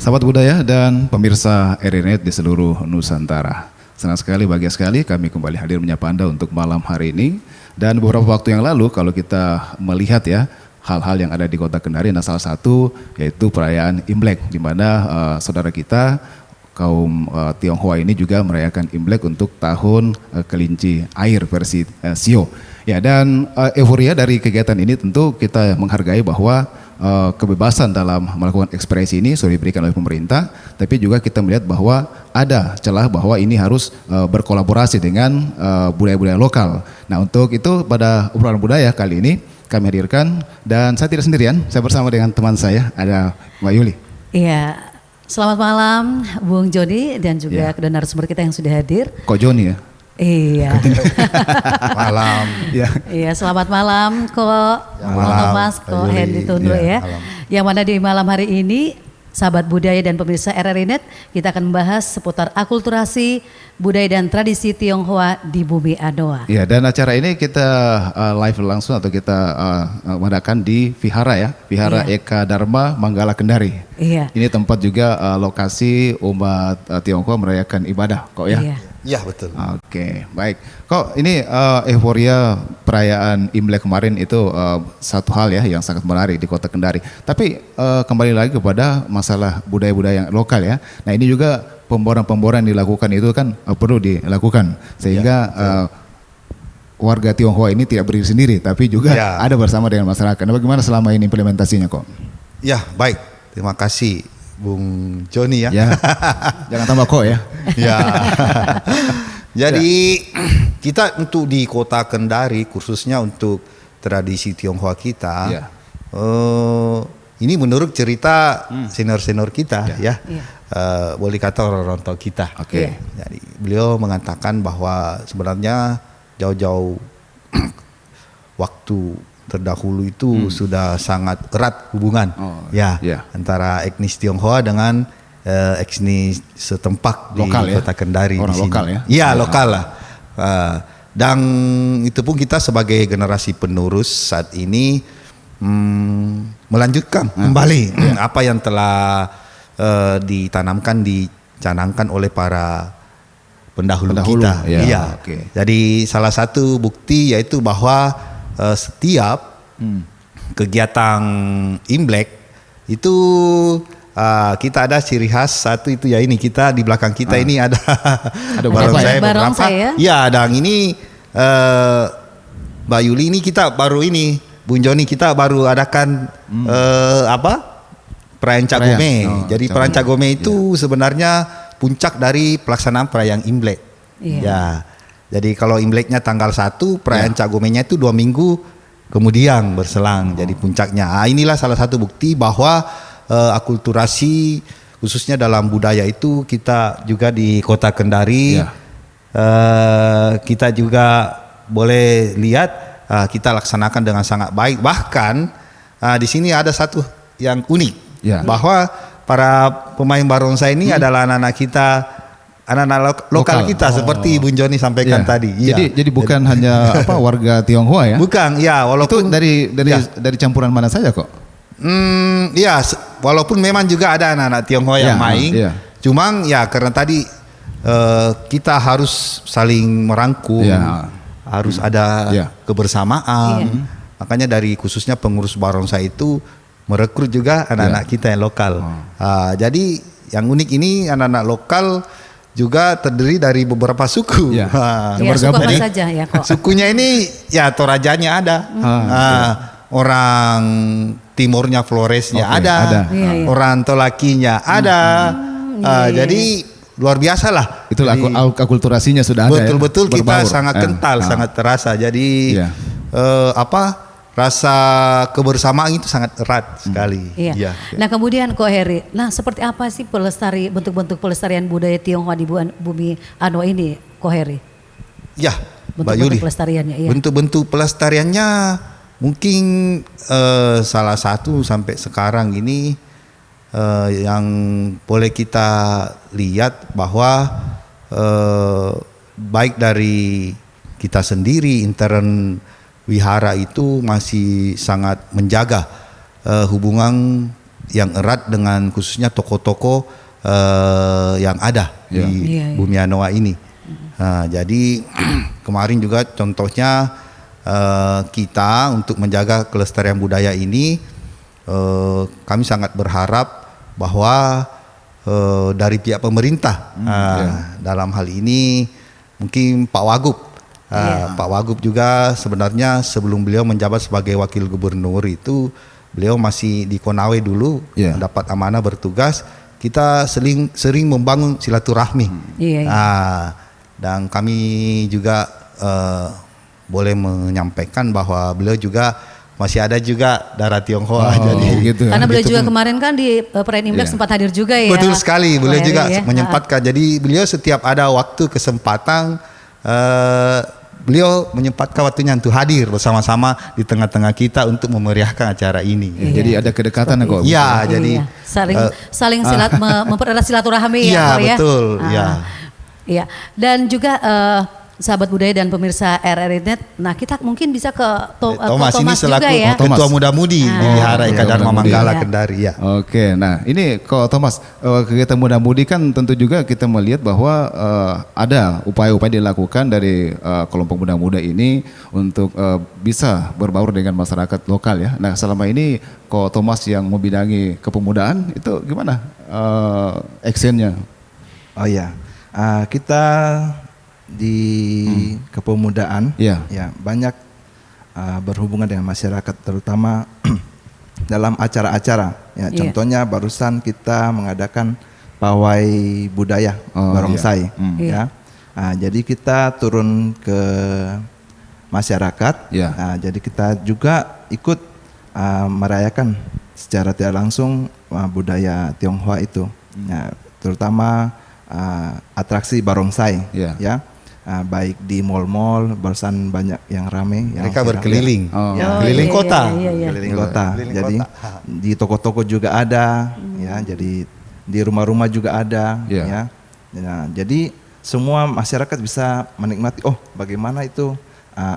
Sahabat budaya dan pemirsa RRNet di seluruh Nusantara. Senang sekali, bahagia sekali kami kembali hadir menyapa Anda untuk malam hari ini. Dan beberapa waktu yang lalu kalau kita melihat ya hal-hal yang ada di Kota Kendari, nah salah satu yaitu perayaan Imlek, di mana saudara kita kaum Tionghoa ini juga merayakan Imlek untuk tahun kelinci air versi Sio. Ya, dan euforia dari kegiatan ini tentu kita menghargai bahwa kebebasan dalam melakukan ekspresi ini sudah diberikan oleh pemerintah, tapi juga kita melihat bahwa ada celah bahwa ini harus berkolaborasi dengan budaya-budaya lokal. Nah, untuk itu pada obrolan budaya kali ini kami hadirkan, dan saya tidak sendirian, saya bersama dengan teman saya, ada Mbak Yuli. Iya, selamat malam Bung Joni dan juga narasumber kita yang sudah hadir. Kok Joni ya? Iya. Malam. Ya. Iya, selamat malam kok Thomas, kok Hendy Tondo ya. Yang mana di malam hari ini sahabat budaya dan pemirsa RRNet kita akan membahas seputar akulturasi budaya dan tradisi Tionghoa di bumi Anoa. Ya, dan acara ini kita live langsung atau kita mengadakan di Vihara ya, Vihara Eka Dharma Manggala Kendari. Iya. Ini tempat juga lokasi umat Tionghoa merayakan ibadah kok ya. Iya. Ya, betul. Oke, baik. Kok ini euforia perayaan Imlek kemarin itu satu hal ya yang sangat menarik di Kota Kendari. Tapi kembali lagi kepada masalah budaya-budaya yang lokal ya. Nah, ini juga pemboran-pemboran dilakukan itu kan perlu dilakukan sehingga warga Tionghoa ini tidak berdiri sendiri tapi juga ada bersama dengan masyarakat. Nah, bagaimana selama ini implementasinya kok? Ya, baik. Terima kasih Bung Joni ya. Jangan tambah kok ya. Ya. Jadi kita untuk di Kota Kendari khususnya untuk tradisi Tionghoa kita, ini menurut cerita senior-senior kita boleh kata orang tua kita. Jadi beliau mengatakan bahwa sebenarnya jauh-jauh waktu terdahulu itu sudah sangat erat hubungan antara etnis Tionghoa dengan etnis setempat lokal di Kota Kendari. Orang di sini. lokal ya? Iya, lokal lah. Dan itu pun kita sebagai generasi penerus saat ini melanjutkan kembali apa yang telah dicanangkan oleh para pendahulu kita. Jadi salah satu bukti yaitu bahwa setiap kegiatan Imlek itu kita ada ciri khas satu itu ya, ini kita di belakang kita ini ada barongsai beberapa. Ya, dan ini Mbak Yuli ini kita baru ini Bung Joni kita baru adakan perayaan Cap Gome. Jadi perayaan Cap Gome itu sebenarnya puncak dari pelaksanaan perayaan Imlek. Ya. Jadi kalau Imleknya tanggal 1, perayaan Cap Gome-nya itu 2 minggu kemudian berselang jadi puncaknya. Inilah salah satu bukti bahwa akulturasi khususnya dalam budaya itu kita juga di Kota Kendari kita juga boleh lihat kita laksanakan dengan sangat baik. Bahkan di sini ada satu yang unik bahwa para pemain barongsai ini adalah anak-anak kita, anak-anak lokal kita seperti Bung Joni sampaikan tadi. Jadi bukan hanya warga Tionghoa ya? Bukan, ya walaupun itu dari campuran mana saja kok? Walaupun memang juga ada anak-anak Tionghoa yang main, cuman ya karena tadi kita harus saling merangkul, harus ada kebersamaan. Makanya dari khususnya pengurus barongsai itu merekrut juga anak-anak kita yang lokal. Jadi yang unik ini anak-anak lokal juga terdiri dari beberapa suku. Suku apa saja ya kok? Sukunya ini ya Torajanya ada, orang Timurnya Floresnya ada. Orang Tolakinya ada. Jadi luar biasa lah. Itulah akulturasinya sudah ada. Betul-betul kita sangat kental, sangat terasa. Jadi rasa kebersamaan itu sangat erat sekali. Nah, kemudian Ko Heri, seperti apa sih bentuk-bentuk pelestarian budaya Tionghoa di bumi Anoa ini, Ko Heri? Ya, Mbak Yuli. Bentuk-bentuk pelestariannya mungkin salah satu sampai sekarang ini yang boleh kita lihat bahwa baik dari kita sendiri intern wihara itu masih sangat menjaga hubungan yang erat dengan khususnya tokoh-tokoh yang ada di Bumi Anoa ini. Jadi kemarin juga contohnya kita untuk menjaga kelestarian budaya ini, kami sangat berharap bahwa dari pihak pemerintah dalam hal ini mungkin Pak Wagub. Pak Wagub juga sebenarnya sebelum beliau menjabat sebagai wakil gubernur itu beliau masih di Konawe dulu, mendapat amanah bertugas. Kita sering membangun silaturahmi. Dan kami juga boleh menyampaikan bahwa beliau juga masih ada juga darah Tionghoa. Jadi gitu. Karena beliau juga kemarin kan di perayaan Imlek sempat hadir juga ya. Betul sekali, beliau juga menyempatkan. Jadi beliau setiap ada waktu kesempatan beliau menyempatkan waktunya untuk hadir bersama-sama di tengah-tengah kita untuk memeriahkan acara ini. Jadi ada kedekatan kok. Iya, jadi saling mempererat silaturahmi ya. Iya, betul. Iya. Dan juga sahabat budaya dan pemirsa RRI Net. Nah, kita mungkin bisa ke Thomas ini selaku juga ya. Ketua Muda-Mudi di Wihara Eka Dharma Manggala Kendari ya. Oke, nah ini kok Thomas, kegiatan Muda-Mudi kan tentu juga kita melihat bahwa ada upaya-upaya dilakukan dari kelompok muda-muda ini untuk bisa berbaur dengan masyarakat lokal ya. Nah, selama ini kok Thomas yang membidangi kepemudaan itu gimana actionnya? Oh iya, kita di kepemudaan ya banyak berhubungan dengan masyarakat, terutama dalam acara-acara ya. Contohnya barusan kita mengadakan pawai budaya barongsai ya. Jadi kita turun ke masyarakat jadi kita juga ikut merayakan secara tidak langsung budaya Tionghoa itu ya, terutama atraksi barongsai ya. Baik di mal-mal, barusan banyak yang rame. Mereka berkeliling, keliling kota. Keliling kota. Jadi di toko-toko juga ada, ya. Jadi di rumah-rumah juga ada, ya. Nah, jadi semua masyarakat bisa menikmati. Oh, bagaimana itu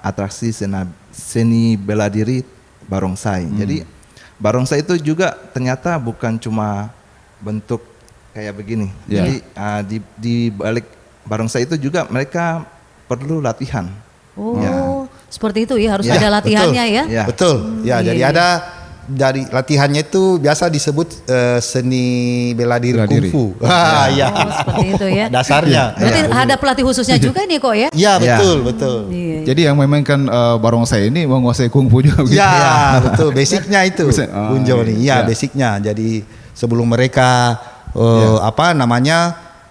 atraksi seni bela diri barongsai. Jadi barongsai itu juga ternyata bukan cuma bentuk kayak begini. Jadi di balik barongsai itu juga mereka perlu latihan. Seperti itu ya, harus ada latihannya ya. Betul. Jadi ada dari latihannya itu biasa disebut seni bela diri kungfu. Seperti itu ya. Dasarnya. Berarti ada pelatih khususnya juga nih kok ya? Iya, betul. Jadi yang memainkan barongsai ini menguasai kungfu juga gitu. Iya, betul. Basicnya itu. Bung Joni. Iya, basicnya. Jadi sebelum mereka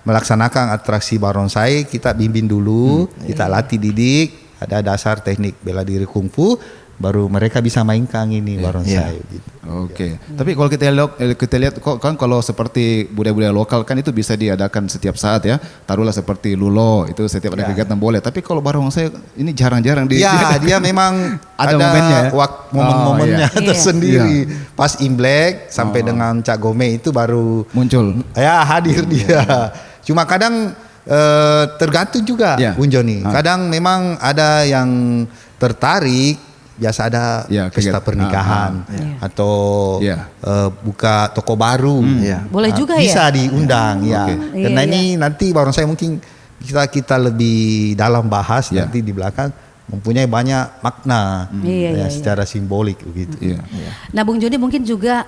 melaksanakan atraksi barongsai, kita bimbing dulu, kita latih didik, ada dasar teknik bela diri kungfu, baru mereka bisa mainkan ini barongsai. Gitu. Oke. Tapi kalau kita lihat kok kan kalau seperti budaya-budaya lokal kan itu bisa diadakan setiap saat ya. Taruhlah seperti lulo itu setiap ada kegiatan boleh. Tapi kalau barongsai ini jarang-jarang dia memang ada momennya, momen-momennya tersendiri. Pas Imlek sampai dengan Cak Gome itu baru muncul. Ya, hadir dia. Cuma kadang tergantung juga Bung Joni. Kadang memang ada yang tertarik, biasa ada pesta pernikahan atau buka toko baru. Boleh juga bisa diundang Karena ini nanti barongsai mungkin kita lebih dalam bahas nanti di belakang, mempunyai banyak makna secara simbolik begitu. Nah, Bung Joni mungkin juga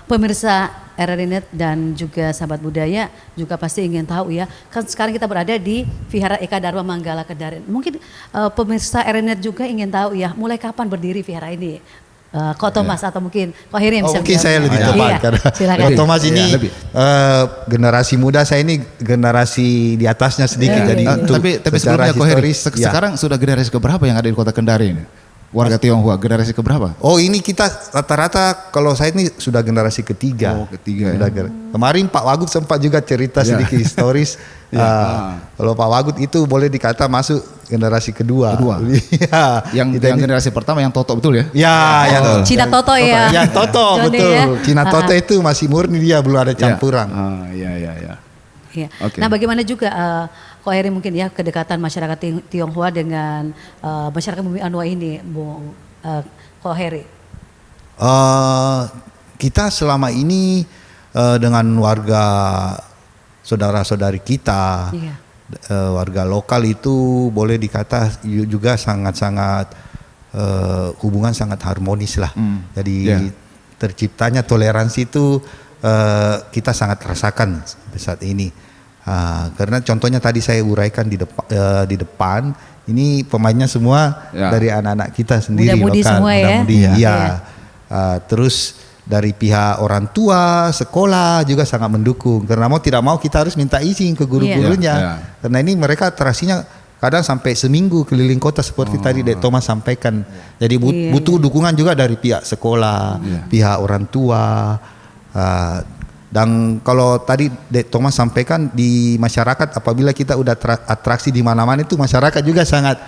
pemirsa RRI Net dan juga sahabat budaya juga pasti ingin tahu ya. Kan sekarang kita berada di Vihara Eka Dharma Manggala Kendari. Mungkin pemirsa RRI Net juga ingin tahu ya, mulai kapan berdiri vihara ini? Kok Thomas atau mungkin Kok Heri yang bisa mungkin saya lebih tepat karena Thomas ini generasi muda, saya ini generasi di atasnya sedikit. Jadi tapi sebelumnya Kok Heri sekarang sudah generasi keberapa yang ada di Kota Kendari ini? Warga Tionghoa generasi keberapa? Oh, ini kita rata-rata kalau saya ini sudah generasi ketiga. Ketiga. Kemarin Pak Wagub sempat juga cerita sedikit historis. Kalau Pak Wagub itu boleh dikata masuk generasi kedua. Yang generasi pertama yang Toto betul ya? Yang Cina Toto ya. Yang Toto betul. Cina Toto itu masih murni, dia belum ada campuran. Okay. Nah, bagaimana juga Kok Heri mungkin ya kedekatan masyarakat Tionghoa dengan masyarakat Bumi Anoa ini, Kok Heri? kita selama ini dengan warga saudara-saudari kita, warga lokal itu boleh dikata juga sangat-sangat hubungan sangat harmonis lah. Jadi terciptanya toleransi itu kita sangat rasakan sampai saat ini. Karena contohnya tadi saya uraikan di depan, ini pemainnya semua dari anak-anak kita sendiri muda-mudi lokal, semua muda-mudi. Terus dari pihak orang tua, sekolah juga sangat mendukung. Karena mau tidak mau kita harus minta izin ke guru-gurunya. Karena ini mereka terasinya kadang sampai seminggu keliling kota seperti tadi Dek Thomas sampaikan. Jadi butuh dukungan juga dari pihak sekolah, pihak orang tua. Dan kalau tadi Dek Thomas sampaikan di masyarakat, apabila kita udah atraksi di mana-mana itu masyarakat juga sangat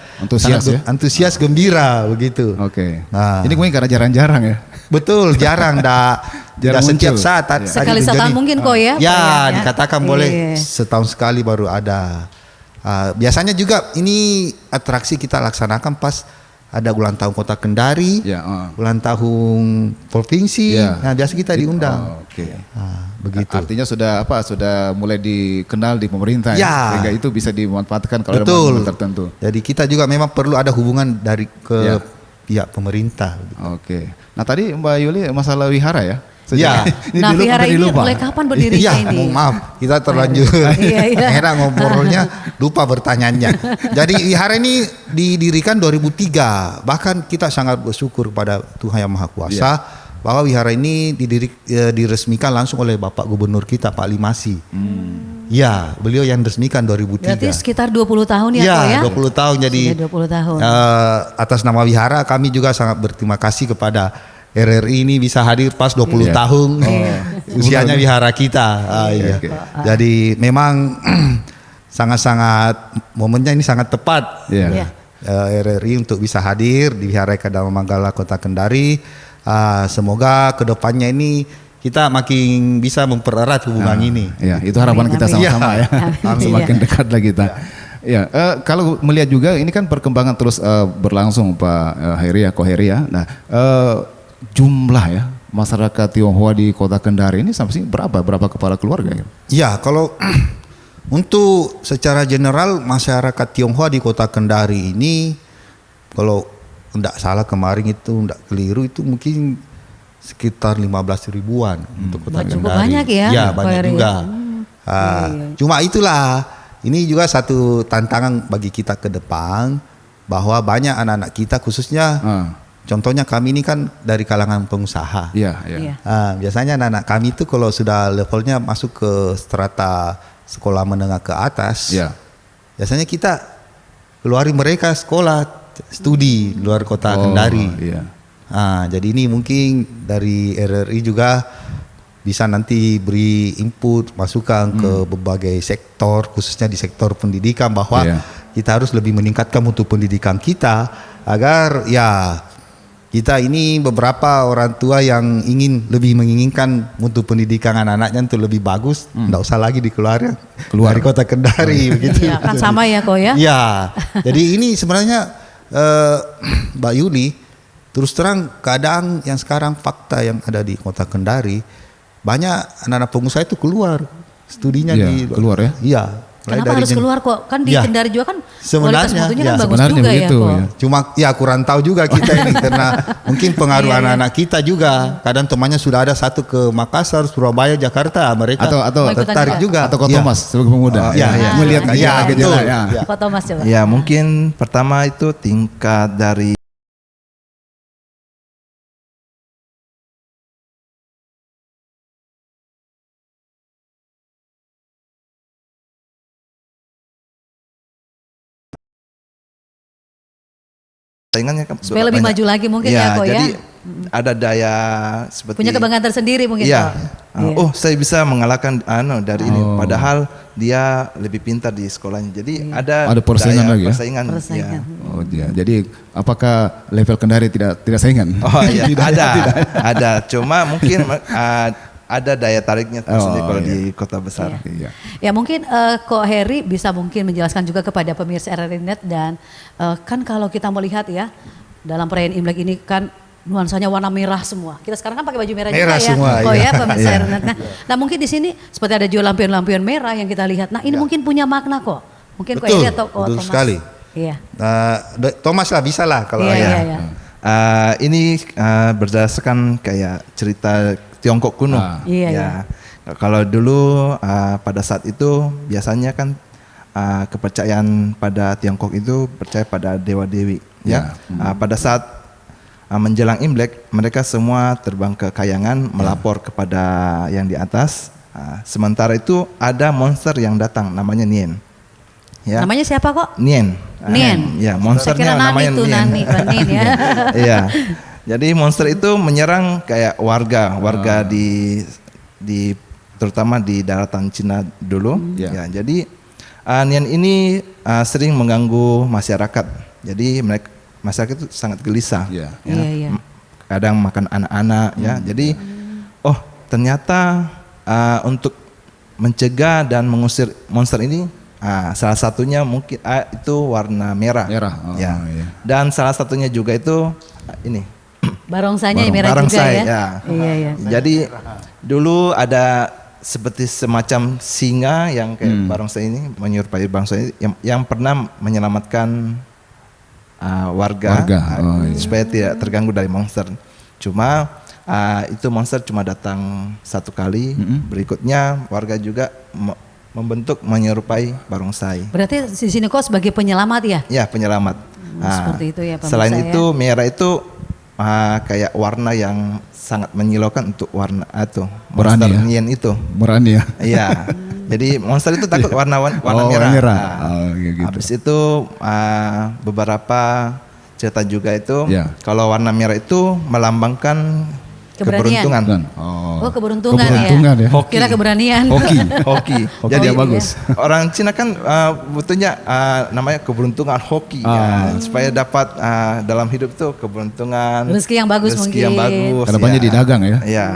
antusias, gembira begitu. Ini mungkin karena jarang-jarang ya. Betul, jarang setiap saat. Sekali setahun mungkin kok ya. Ya, dikatakan boleh setahun sekali baru ada. Biasanya juga ini atraksi kita laksanakan pas ada ulang tahun Kota Kendari, ulang tahun provinsi. Nah, biasa kita diundang. Begitu. Artinya sudah mulai dikenal di pemerintah sehingga itu bisa dimanfaatkan kalau ada momen tertentu. Jadi kita juga memang perlu ada hubungan dari pihak pemerintah. Nah tadi Mbak Yuli masalah wihara ya. Nah wihara ini mulai kapan berdirinya ini? Maaf, kita terlanjur akhirnya ngobrolnya lupa bertanyanya. Jadi wihara ini didirikan 2003. Bahkan kita sangat bersyukur pada Tuhan Yang Maha Kuasa bahwa wihara ini diresmikan langsung oleh Bapak Gubernur kita Pak Limasi. Ya, beliau yang resmikan 2003. Berarti sekitar 20 tahun ya, Ko ya? 20 tahun. Jadi 20 tahun. Atas nama wihara kami juga sangat berterima kasih kepada RRI ini bisa hadir pas 20 tahun usianya wihara kita. Jadi memang sangat-sangat momennya ini sangat tepat. RRI untuk bisa hadir di Wihara Kadama Manggala Kota Kendari. Semoga kedepannya ini kita makin bisa mempererat hubungan ini. Itu harapan kita sama-sama ya. Semakin dekat lah kita. Kalau melihat juga ini kan perkembangan terus berlangsung Pak Heri ya, Ko Heri ya. Nah, jumlah ya masyarakat Tionghoa di Kota Kendari ini sampai sini berapa kepala keluarga? Ya, kalau untuk secara general masyarakat Tionghoa di Kota Kendari ini kalau tidak salah kemarin itu tidak keliru itu mungkin sekitar 15 ribuan untuk Kota Kendari. Cukup banyak ya? Ya banyak juga. Cuma itulah ini juga satu tantangan bagi kita ke depan bahwa banyak anak-anak kita khususnya contohnya kami ini kan dari kalangan pengusaha. Biasanya anak-anak kami itu kalau sudah levelnya masuk ke strata sekolah menengah ke atas, biasanya kita keluarin mereka sekolah studi luar Kota Kendari. Jadi ini mungkin dari RRI juga bisa nanti beri input masukan ke berbagai sektor khususnya di sektor pendidikan bahwa kita harus lebih meningkatkan mutu pendidikan kita agar kita ini beberapa orang tua yang lebih menginginkan mutu pendidikan anak-anaknya untuk lebih bagus, enggak usah lagi keluar dari Kota Kendari begitu. Kan sama ya Ko ya? Jadi ini sebenarnya Mbak Yuli, terus terang keadaan yang sekarang fakta yang ada di Kota Kendari, banyak anak-anak pengusaha itu keluar studinya keluar ya? Iya. Kenapa harus keluar kok? Kan di Kendari juga kan kualitas mutunya kan bagus juga begitu, ya Ko. Cuma kurang tahu juga kita ini karena mungkin pengaruh anak-anak kita juga. Kadang temannya sudah ada satu ke Makassar, Surabaya, Jakarta, mereka atau tertarik juga. Atau Kota Thomas sebagai pemuda. Melihat Kota Thomas coba. Ya mungkin pertama itu tingkat dari saingannya kan supaya lebih maju lagi mungkin ya Ko ya. Jadi ada daya seperti punya kebanggaan tersendiri mungkin. Saya bisa mengalahkan dari ini padahal dia lebih pintar di sekolahnya. Jadi ada persaingan lagi ya. Persaingan. Jadi apakah level Kendari tidak saingan? Ada. Cuma mungkin ada daya tariknya tersendiri kalau di kota besar. Ya mungkin Ko Heri bisa mungkin menjelaskan juga kepada pemirsa RRI Net dan kan kalau kita melihat ya dalam perayaan Imlek ini kan nuansanya warna merah semua. Kita sekarang kan pakai baju merah Merah juga semua, ya. Oh iya. ya pemirsa Iya. Renet. Nah mungkin di sini seperti ada juga lampion-lampion merah yang kita lihat. Nah ini mungkin punya makna kok. Mungkin kok Betul, Eri atau kok betul Thomas. sekali. Iya. Thomas lah bisa lah kalau Iya, ayah. iya. Ini berdasarkan kayak cerita Tiongkok kuno. Iya, Ya. Kalau dulu pada saat itu biasanya kan kepercayaan pada Tiongkok itu percaya pada dewa dewi. Ya. Pada saat menjelang Imlek mereka semua terbang ke kayangan melapor kepada yang di atas. Sementara itu ada monster yang datang namanya Nien. Ya. Namanya siapa kok? Nien. Nien. Ya, monsternya Saya kira namanya Nani tuh, Nien. Nani, bukan Nien ya. Iya. Jadi monster itu menyerang kayak warga di terutama di daratan Cina dulu. Ya, jadi Nien ini sering mengganggu masyarakat. Jadi masyarakat itu sangat gelisah. Iya. Kadang makan anak-anak ya. Jadi ternyata untuk mencegah dan mengusir monster ini salah satunya mungkin itu warna merah. Ya. Iya. Dan salah satunya juga itu ini. Barongsainya merah juga ya. Iya. Jadi dulu ada seperti semacam singa yang kayak barongsai ini menyerupai barongsai yang pernah menyelamatkan warga. Supaya tidak terganggu dari monster. Cuma itu monster cuma datang satu kali. Berikutnya warga juga membentuk menyerupai barongsai. Berarti di sini kok sebagai penyelamat ya? Ya, penyelamat. Seperti itu ya pemirsa. Selain itu merah itu kayak warna yang sangat menyilaukan untuk warna itu monster Nien itu. Berani ya. Iya. Jadi monster itu takut warna merah. Gitu. Habis itu beberapa cerita juga itu kalau warna merah itu melambangkan keberuntungan. Keberuntungan ya. Kira keberanian. Hoki. Jadi bagus. Orang Cina kan butuhnya namanya keberuntungan hoki supaya dapat dalam hidup itu keberuntungan. Rezeki yang bagus mungkin. Kedepannya di dagang ya. Iya.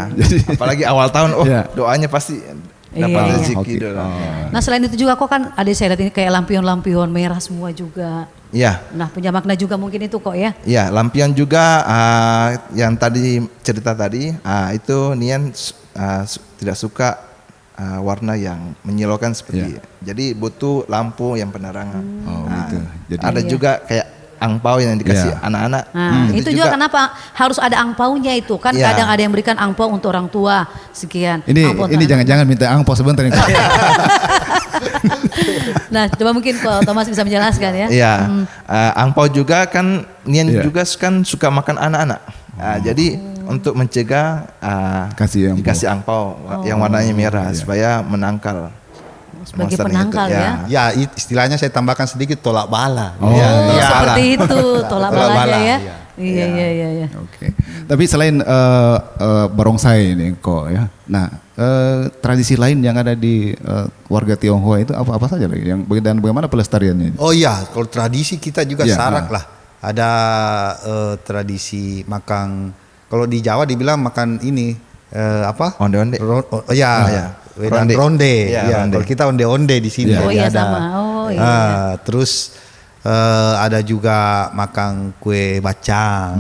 Apalagi awal tahun doanya pasti dapat rezeki dulu. Nah selain itu juga kok kan ada saya lihat ini kayak lampion-lampion merah semua juga. Iya. Nah punya makna juga mungkin itu kok ya. Iya, lampion juga yang tadi cerita tadi itu Nien tidak suka warna yang menyilaukan seperti jadi butuh lampu yang penerangan. Gitu. Jadi ada juga kayak angpau yang dikasih anak-anak. Itu juga kenapa harus ada angpaunya itu kan kadang ada yang berikan angpau untuk orang tua sekian. Ini jangan-jangan minta angpau sebentar nih. Nah coba mungkin kalau Thomas bisa menjelaskan ya. Iya, angpau juga kan Nien juga kan suka makan anak-anak. Jadi untuk mencegah dikasih angpau yang warnanya merah supaya menangkal. Sebagai penangkal Ya istilahnya saya tambahkan sedikit tolak bala. Seperti itu tolak balanya ya. Iya. Oke. Tapi selain barongsai ini kok ya. Nah tradisi lain yang ada di warga Tionghoa itu apa saja lagi? Dan bagaimana pelestariannya? Oh iya, kalau tradisi kita juga syarat lah. Ada tradisi makan. Kalau di Jawa dibilang makan ini apa? Onde-onde. Ronde. Kalau kita onde-onde di sini. Terus ada juga makan kue bacang.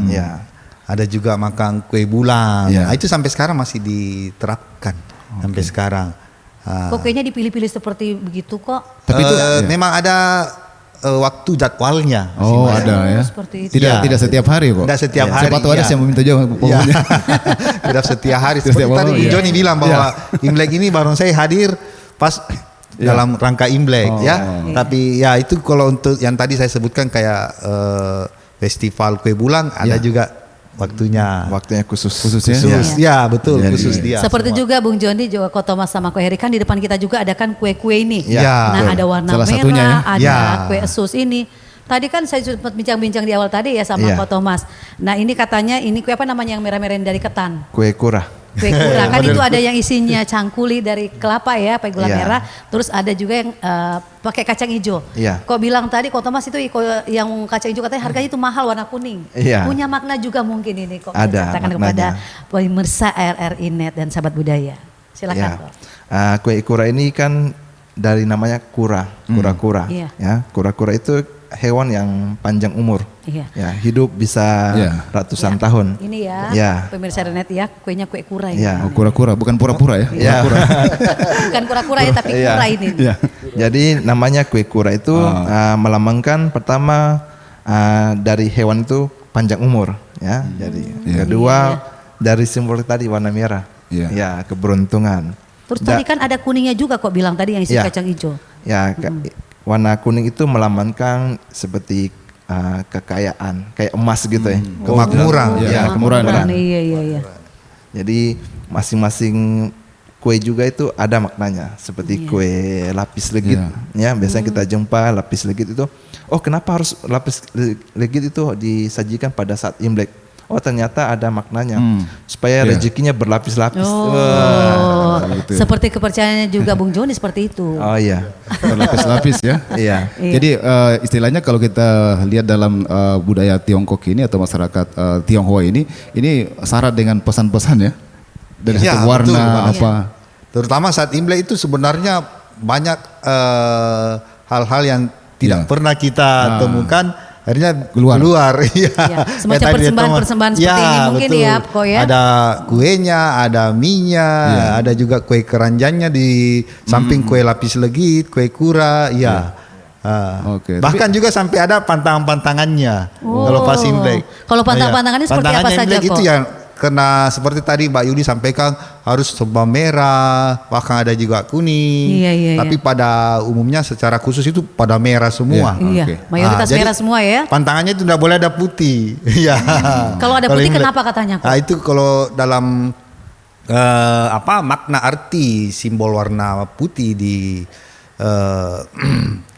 Ada juga makan kue bulan. Nah, itu sampai sekarang masih diterapkan sampai sekarang. Kok kayaknya dipilih-pilih seperti begitu kok? Tapi itu memang ada waktu jadwalnya. Ada ya. Seperti itu. Tidak setiap hari kok. Tidak setiap hari. Siapa tahu ada yang meminta jawab pokoknya. Tidak setiap hari. Seperti tadi Johnny bilang bahwa Imlek ini barongsai hadir pas dalam rangka Imlek ya. Tapi ya itu kalau untuk yang tadi saya sebutkan kayak festival kue bulan ada juga waktunya khususnya. Ya betul khusus dia. Seperti semua. Juga Bung Joni juga Ko Thomas sama Ko Heri kan di depan kita juga ada kan kue-kue ini. Nah ada warna salah merah, satunya, ada kue esus ini. Tadi kan saya sempat bincang-bincang di awal tadi ya sama Ko Thomas. Nah ini katanya ini kue apa namanya yang merah-merah dari ketan? Kue kurah. Kue kurah kan itu ada yang isinya cangkuli dari kelapa ya, pakai gula merah. Terus ada juga yang pakai kacang hijau. Kok bilang tadi Ko Thomas itu yang kacang hijau katanya harganya itu mahal warna kuning. Punya makna juga mungkin ini kok. Ada katakan kepada pemirsa RRI Net dan sahabat budaya. Silakan. Kue kurah ini kan dari namanya kura-kura. Ya, kura-kura itu hewan yang panjang umur. Iya. Ya, hidup bisa ratusan tahun. Ini ya. Pemirsa Renet ya, kuenya kue kura ini. Ya. Oh, kura-kura, bukan pura-pura ya? Kura-kura. Bukan kura-kura ya, tapi kura ini. Ya. Jadi namanya kue kura itu melambangkan pertama dari hewan itu panjang umur, ya. Jadi kedua dari simbol tadi warna merah, ya keberuntungan. Terus tadi kan ada kuningnya juga kok bilang tadi yang isi kacang hijau. Ya, warna kuning itu melambangkan seperti kekayaan, kayak emas gitu ya. Kemakmuran. Ya, kemakmuran. Iya. Jadi masing-masing kue juga itu ada maknanya, seperti kue lapis legit. Ya, biasanya kita jumpa lapis legit itu. Oh, kenapa harus lapis legit itu disajikan pada saat Imlek? Oh, ternyata ada maknanya supaya rezekinya berlapis-lapis. Seperti kepercayaannya juga Bung Joni seperti itu. Oh iya, berlapis-lapis ya. Iya. Jadi istilahnya kalau kita lihat dalam budaya Tiongkok ini atau masyarakat Tionghoa ini syarat dengan pesan-pesan ya. Dari satu warna betul, terutama saat Imlek itu sebenarnya banyak hal-hal yang tidak pernah kita temukan. Akhirnya keluar. Ya, semacam persembahan-persembahan seperti ini mungkin betul. Ya Ko ya. Ada kuenya, ada mie-nya, ada juga kue keranjangnya di samping kue lapis legit, kue kura, bahkan juga sampai ada pantangan-pantangannya kalau pas Imlek. Kalau pantang-pantangannya seperti apa saja kok? Itu yang karena seperti tadi Mbak Yudi sampaikan harus serba merah, bahkan ada juga kuning. Tapi pada umumnya secara khusus itu pada merah semua. Mayoritas merah semua ya. Pantangannya itu tidak boleh ada putih. Kalau ada putih kenapa katanya kok? Itu kalau dalam makna arti simbol warna putih di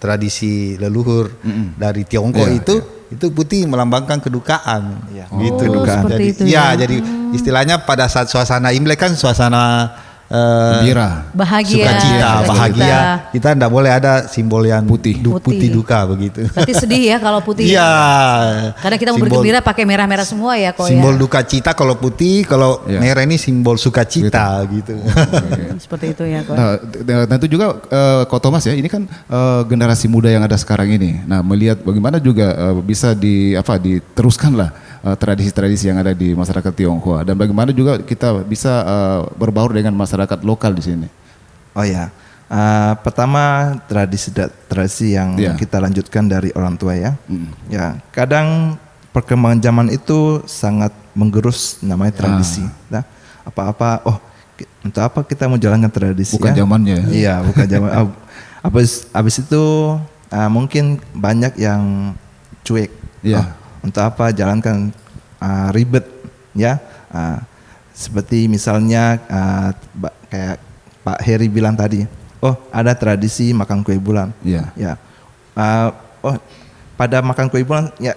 tradisi leluhur dari Tiongkok itu putih melambangkan kedukaan, gitu. Kedukaan. Jadi, itu jadi istilahnya pada saat suasana Imlek kan suasana gembira, bahagia, bahagia. Kita tidak boleh ada simbol yang putih duka begitu. Berarti sedih ya kalau putih. Karena kita mau bergembira pakai merah-merah semua ya kok. Simbol duka cita kalau putih, kalau merah ini simbol sukacita gitu. Seperti itu ya kok. Nah itu juga Ko Thomas ya, ini kan generasi muda yang ada sekarang ini. Nah melihat bagaimana juga bisa diteruskan lah tradisi-tradisi yang ada di masyarakat Tionghoa dan bagaimana juga kita bisa berbaur dengan masyarakat lokal di sini. Oh ya, pertama tradisi yang kita lanjutkan dari orang tua ya. Ya, kadang perkembangan zaman itu sangat menggerus namanya tradisi. Nah, untuk apa kita mau jalankan tradisi? Bukan zamannya. Iya, bukan zaman. Abis itu mungkin banyak yang cuek. Untuk apa jalankan ribet ya, seperti misalnya kayak Pak Heri bilang tadi, ada tradisi makan kue bulan, pada makan kue bulan ya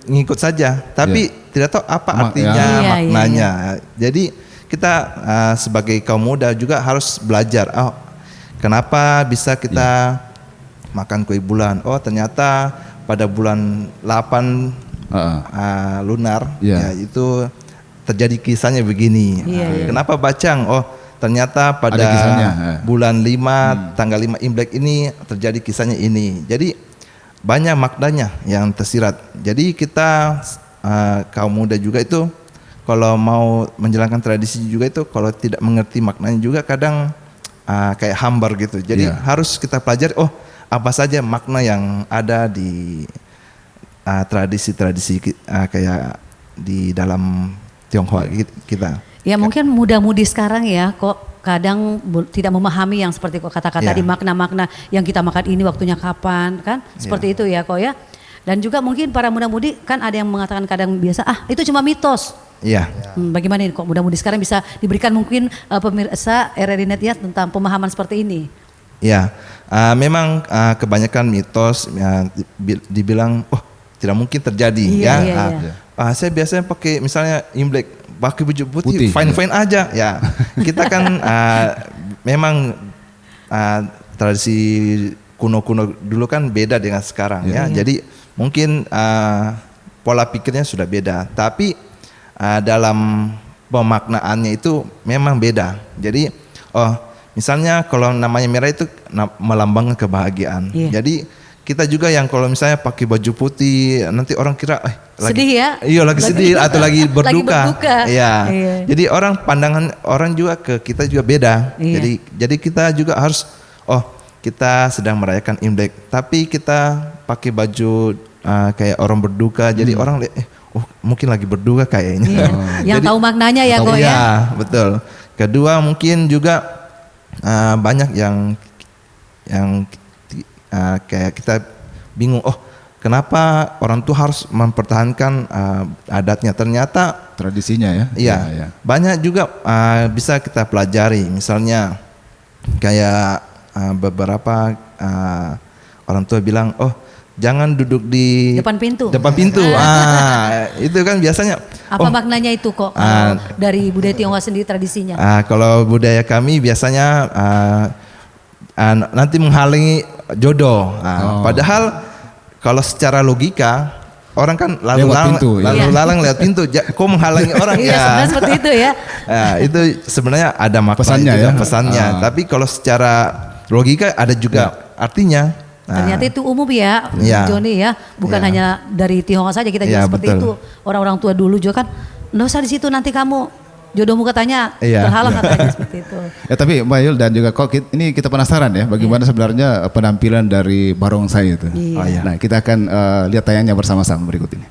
ngikut saja, tapi tidak tahu apa artinya maknanya. Jadi kita sebagai kaum muda juga harus belajar, kenapa bisa kita makan kue bulan? Oh ternyata pada bulan 8 lunar itu terjadi kisahnya begini. Kenapa bacang? Oh ternyata pada bulan 5 tanggal 5 Imlek ini terjadi kisahnya ini. Jadi banyak maknanya yang tersirat. Jadi kita kaum muda juga itu kalau mau menjalankan tradisi juga itu kalau tidak mengerti maknanya juga kadang kayak hambar gitu. Jadi harus kita pelajari apa saja makna yang ada di tradisi-tradisi kayak di dalam Tionghoa kita. Ya mungkin muda-mudi sekarang ya kok kadang tidak memahami yang seperti kok kata-kata di makna-makna yang kita makan ini waktunya kapan kan seperti itu ya kok ya. Dan juga mungkin para muda-mudi kan ada yang mengatakan kadang biasa itu cuma mitos. Bagaimana kok muda-mudi sekarang bisa diberikan mungkin pemirsa RRI Net ya tentang pemahaman seperti ini? Ya, memang kebanyakan mitos dibilang tidak mungkin terjadi saya biasanya pakai misalnya Imlek pakai baju putih. Fine aja ya. Kita kan memang tradisi kuno-kuno dulu kan beda dengan sekarang Jadi mungkin pola pikirnya sudah beda, tapi dalam pemaknaannya itu memang beda. Jadi misalnya kalau namanya merah itu melambangkan kebahagiaan. Jadi kita juga yang kalau misalnya pakai baju putih nanti orang kira lagi sedih ya? Iya lagi sedih atau lagi berduka. Lagi berduka. Iya. Iya. Jadi pandangan orang juga ke kita juga beda. Iya. Jadi kita juga harus kita sedang merayakan Imlek tapi kita pakai baju kayak orang berduka. Jadi orang lihat mungkin lagi berduka kayaknya. Iya. Yang Jadi, tahu maknanya ya kok ya. Iya, betul. Kedua mungkin juga banyak yang kayak kita bingung, kenapa orang tuh harus mempertahankan adatnya? Ternyata tradisinya ya. Iya, ya. Banyak juga bisa kita pelajari. Misalnya kayak beberapa orang tua bilang, jangan duduk di depan pintu. Depan pintu. Itu kan biasanya. Apa maknanya itu kok dari budaya Tionghoa sendiri tradisinya? Kalau budaya kami biasanya nanti menghalangi jodoh. Padahal kalau secara logika orang kan lalu lalang lewat pintu. Kok menghalangi orang ya? Sebenarnya seperti itu ya. Itu sebenarnya ada pesannya juga, ya. Pesannya. Tapi kalau secara logika ada juga artinya. Ternyata itu umum ya, Joni ya, bukan hanya dari Tionghoa saja, kita juga seperti itu. Orang-orang tua dulu juga kan, nggak usah di situ nanti kamu jodohmu katanya terhalang katanya seperti itu. Ya tapi Mbak Yul dan juga kok ini kita penasaran ya, bagaimana sebenarnya penampilan dari barongsai itu. Nah kita akan lihat tayangnya bersama-sama berikut ini.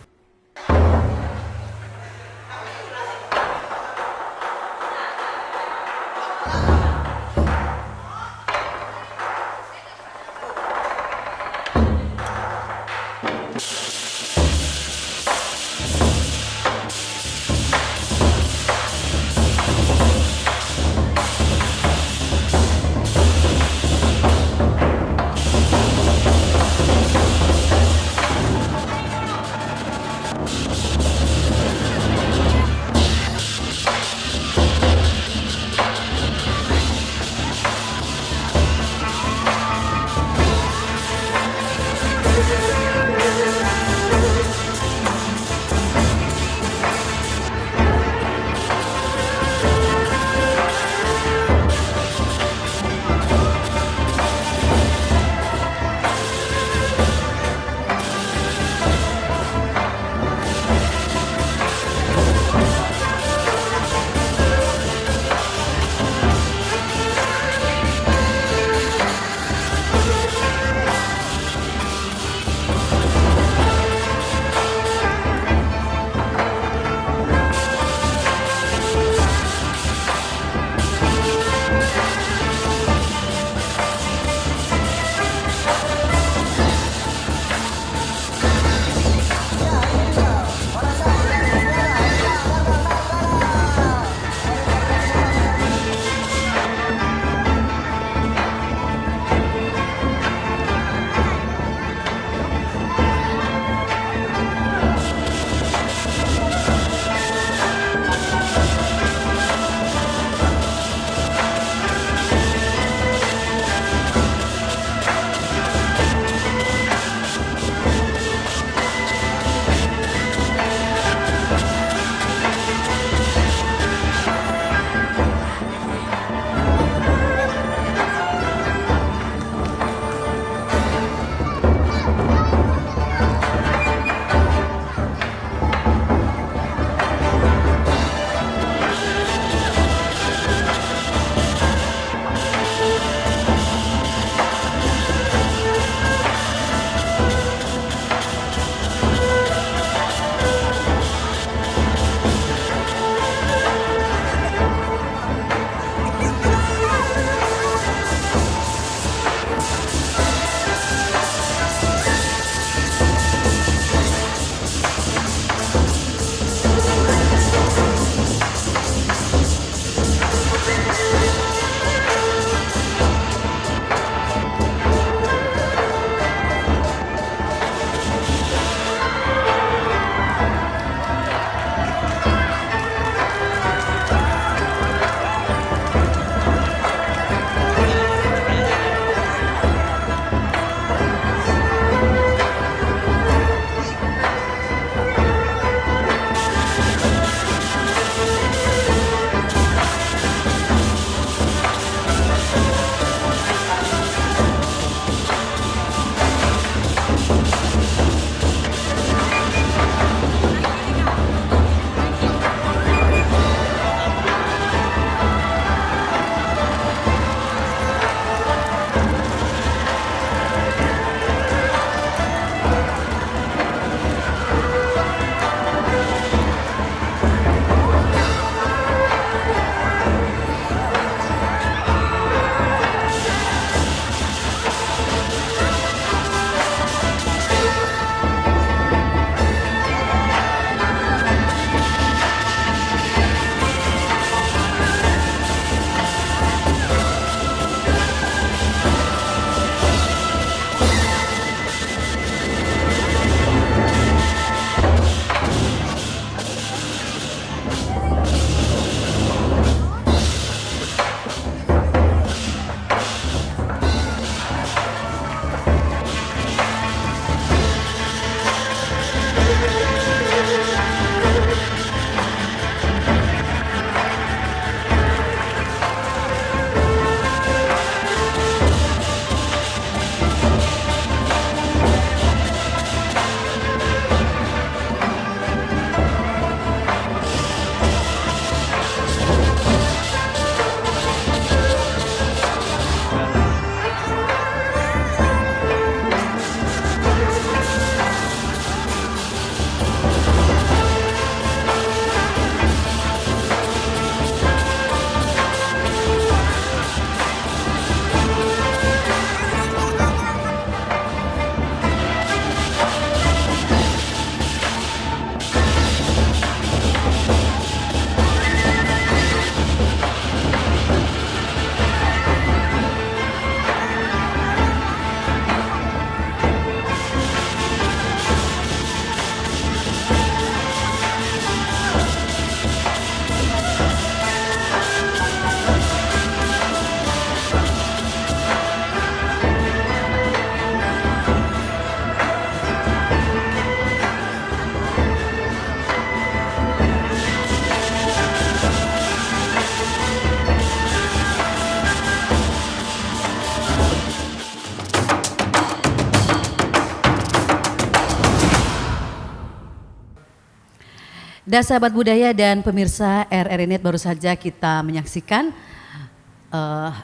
Dan sahabat budaya dan pemirsa RRI Net, baru saja kita menyaksikan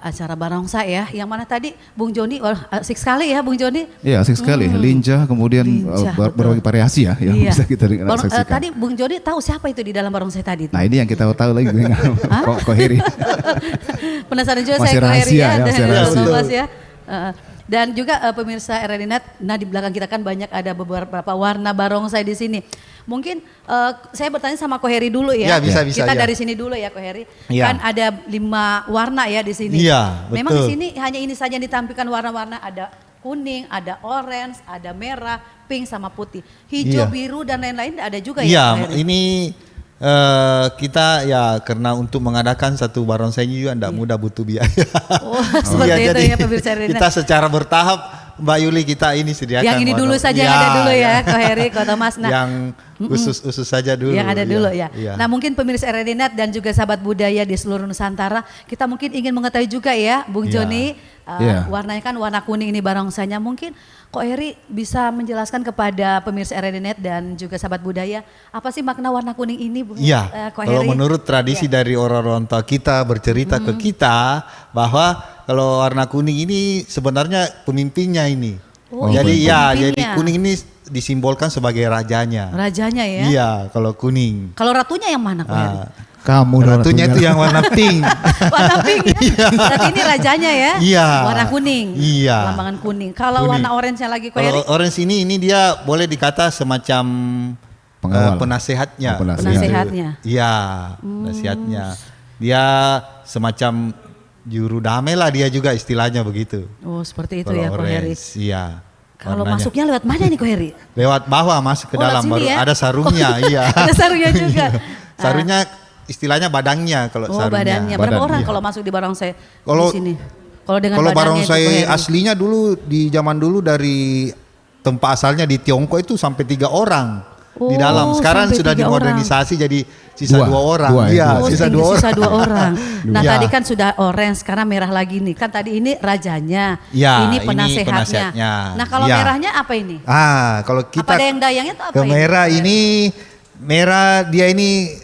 acara barongsai ya, yang mana tadi Bung Joni, asik sekali ya Bung Joni. Iya asik sekali, lincah kemudian berbagai variasi ya yang bisa kita saksikan. Tadi Bung Joni tahu siapa itu di dalam barongsai tadi? Nah ini yang kita tahu lagi dengan Ko Heri. Penasaran juga masih saya Ko Heri ya, rahasia. Dan juga pemirsa RRI Net, nah di belakang kita kan banyak ada beberapa warna barongsai di sini. Mungkin saya bertanya sama Ko Heri dulu ya. Bisa kita ya. dari sini dulu ya Ko Heri. Ya. Kan ada 5 warna ya di sini. Iya, Memang betul. di sini hanya ini saja yang ditampilkan warna-warna, ada kuning, ada orange, ada merah, pink sama putih. Hijau, biru dan lain-lain ada juga ya. Iya, Ko Heri? ini kita ya karena untuk mengadakan satu barongsai juga tidak mudah, butuh biaya. Oh, seperti itu ya pemirsa RRI Net. Kita secara bertahap Mbak Yuli kita ini sediakan. Yang ini dulu saja yang ada dulu ya, Ko Heri, Ko Thomas. Nah, yang usus saja dulu. Yang ada dulu ya. Iya. Nah mungkin pemirsa RRI Net dan juga sahabat budaya di seluruh Nusantara, kita mungkin ingin mengetahui juga ya, Bung Joni, warnanya kan warna kuning ini barongsainya. Mungkin Ko Heri bisa menjelaskan kepada pemirsa RRI Net dan juga sahabat budaya, apa sih makna warna kuning ini, Bung? Iya. Ko Kalau Heri? menurut tradisi dari orang-orang tua kita bercerita ke kita bahwa kalau warna kuning ini sebenarnya pemimpinnya ini. Oh, jadi pemimpinnya. jadi kuning ini disimbolkan sebagai rajanya. Rajanya ya. Iya, kalau kuning. Kalau ratunya yang mana, Ko Heri? Kamu Ratunya itu yang warna pink. Warna pink ya. Berarti ini rajanya ya. Iya. Warna kuning. Iya. Lambangan kuning. Kalau warna orange-nya lagi, Ko Heri? Kalau orange ini dia boleh dikata semacam penasehatnya. Penasehatnya. Iya, penasehatnya. Dia semacam juru damai lah dia juga istilahnya begitu. Oh seperti itu Kalau ya Ko Heri. Iya. Kalau warnanya. masuknya lewat mana nih Ko Heri? Lewat bawah masuk ke dalam, sini baru ya? ada sarungnya. Iya. Ada sarungnya juga. Sarungnya istilahnya badangnya kalau sarungnya. Badannya. Berapa Badan, orang iya. kalau masuk di barongsai Kalau- di sini? Kalau dengan Kalau badannya itu, Ko barongsai Heri. aslinya dulu di zaman dulu dari tempat asalnya di Tiongkok itu sampai 3 orang di dalam. Sekarang sampai sudah 3 dimodernisasi jadi sisa 2 orang. Dua, Iya, Oh, sisa tinggi 2 orang. sisa 2 orang. Nah Iya. tadi kan sudah orange, sekarang merah lagi nih. Kan tadi ini rajanya, Ya, ini ini penasehatnya. penasehatnya. Nah kalau Ya. merahnya apa ini? Kalau kita Apa dayang-dayangnya tuh apa ke ini? merah ini, merah dia ini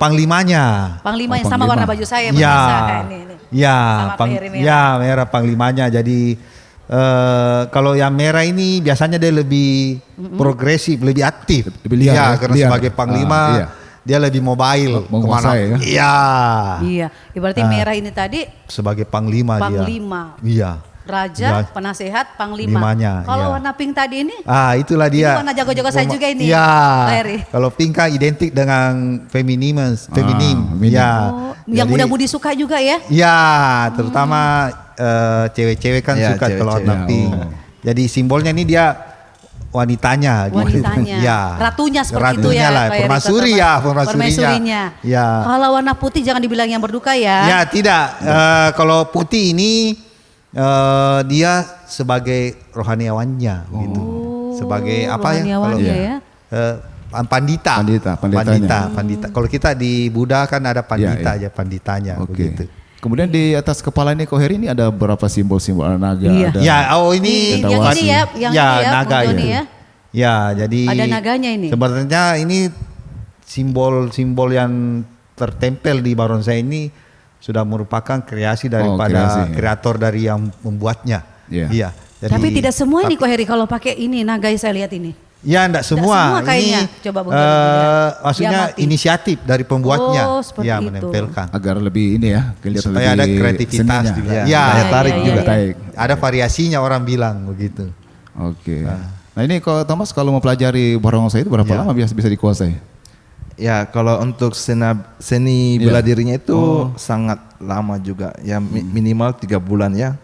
panglimanya. Panglima yang Oh, sama panglima. warna baju saya. Ya, pemirsa. Ini. ya, Sama Ko Heri merah. ya merah panglimanya. Jadi kalau yang merah ini biasanya dia lebih progresif, lebih aktif. Lebih liar ya, ya, karena liar. sebagai panglima Iya. dia lebih mobile. Menguasai ya. Iya. Iya, berarti merah ini tadi Sebagai panglima, panglima. dia. Iya. Raja, Ya. penasehat, panglima. Limanya, Kalau iya. warna pink tadi ini, Itulah dia. Ini warna jago-jago saya juga ini, Iya. Pak Heri. Kalau pink kan identik dengan feminim. feminim. Ya. yang Jadi- muda-mudi suka juga ya. Ya, terutama cewek-cewek kan Ya, suka kalau cewek-cewek. warna Ya, pink. oh. Jadi simbolnya ini dia wanitanya. gitu. Wanitanya, Ya. ratunya seperti itu Ratunya ya. lah, Pak Heri, permaisuri Kota ya, Mas. Permaisurinya. Ya. Kalau warna putih jangan dibilang yang berduka Ya ya. tidak. Kalau putih ini dia sebagai rohaniawannya, gitu. Sebagai apa ya? Kalau rohaniawannya ya. pandita. Panditanya. Pandita. Kalau kita di Buddha kan ada pandita Iya, iya. aja, panditanya Oke. begitu. Kemudian di atas kepala ini Ko Heri ini ada berapa simbol-simbol naga? Iya. Ada, Ya, ini Yang Dawasi. ini ya, yang ini ya, naga Bung Joni itu. ya. Ya, jadi Ada naganya ini. Sebenarnya ini simbol-simbol yang tertempel di barongsai ini sudah merupakan kreasi daripada kreasi, ya. kreator dari yang membuatnya. Iya. Iya. Jadi- Tapi tidak semua ini Ko Heri kalau pakai ini naga saya lihat ini. Ya, enggak semua. semua kayaknya. Ini Coba Bung Joni lihat. maksudnya Diamati. inisiatif dari pembuatnya. Oh, seperti ya, itu. menempelkan. agar lebih ini ya, kelihatan Supaya ada lebih kreativitas seninya. juga. Ya, Ya, daya tarik iya, juga. iya. Tarik. Ada variasinya orang bilang begitu. Oke. Nah ini kalau Thomas kalau mempelajari barongsai itu berapa Ya. lama bisa dikuasai? Ya kalau untuk seni bela dirinya itu sangat lama juga. Ya minimal 3 bulan ya.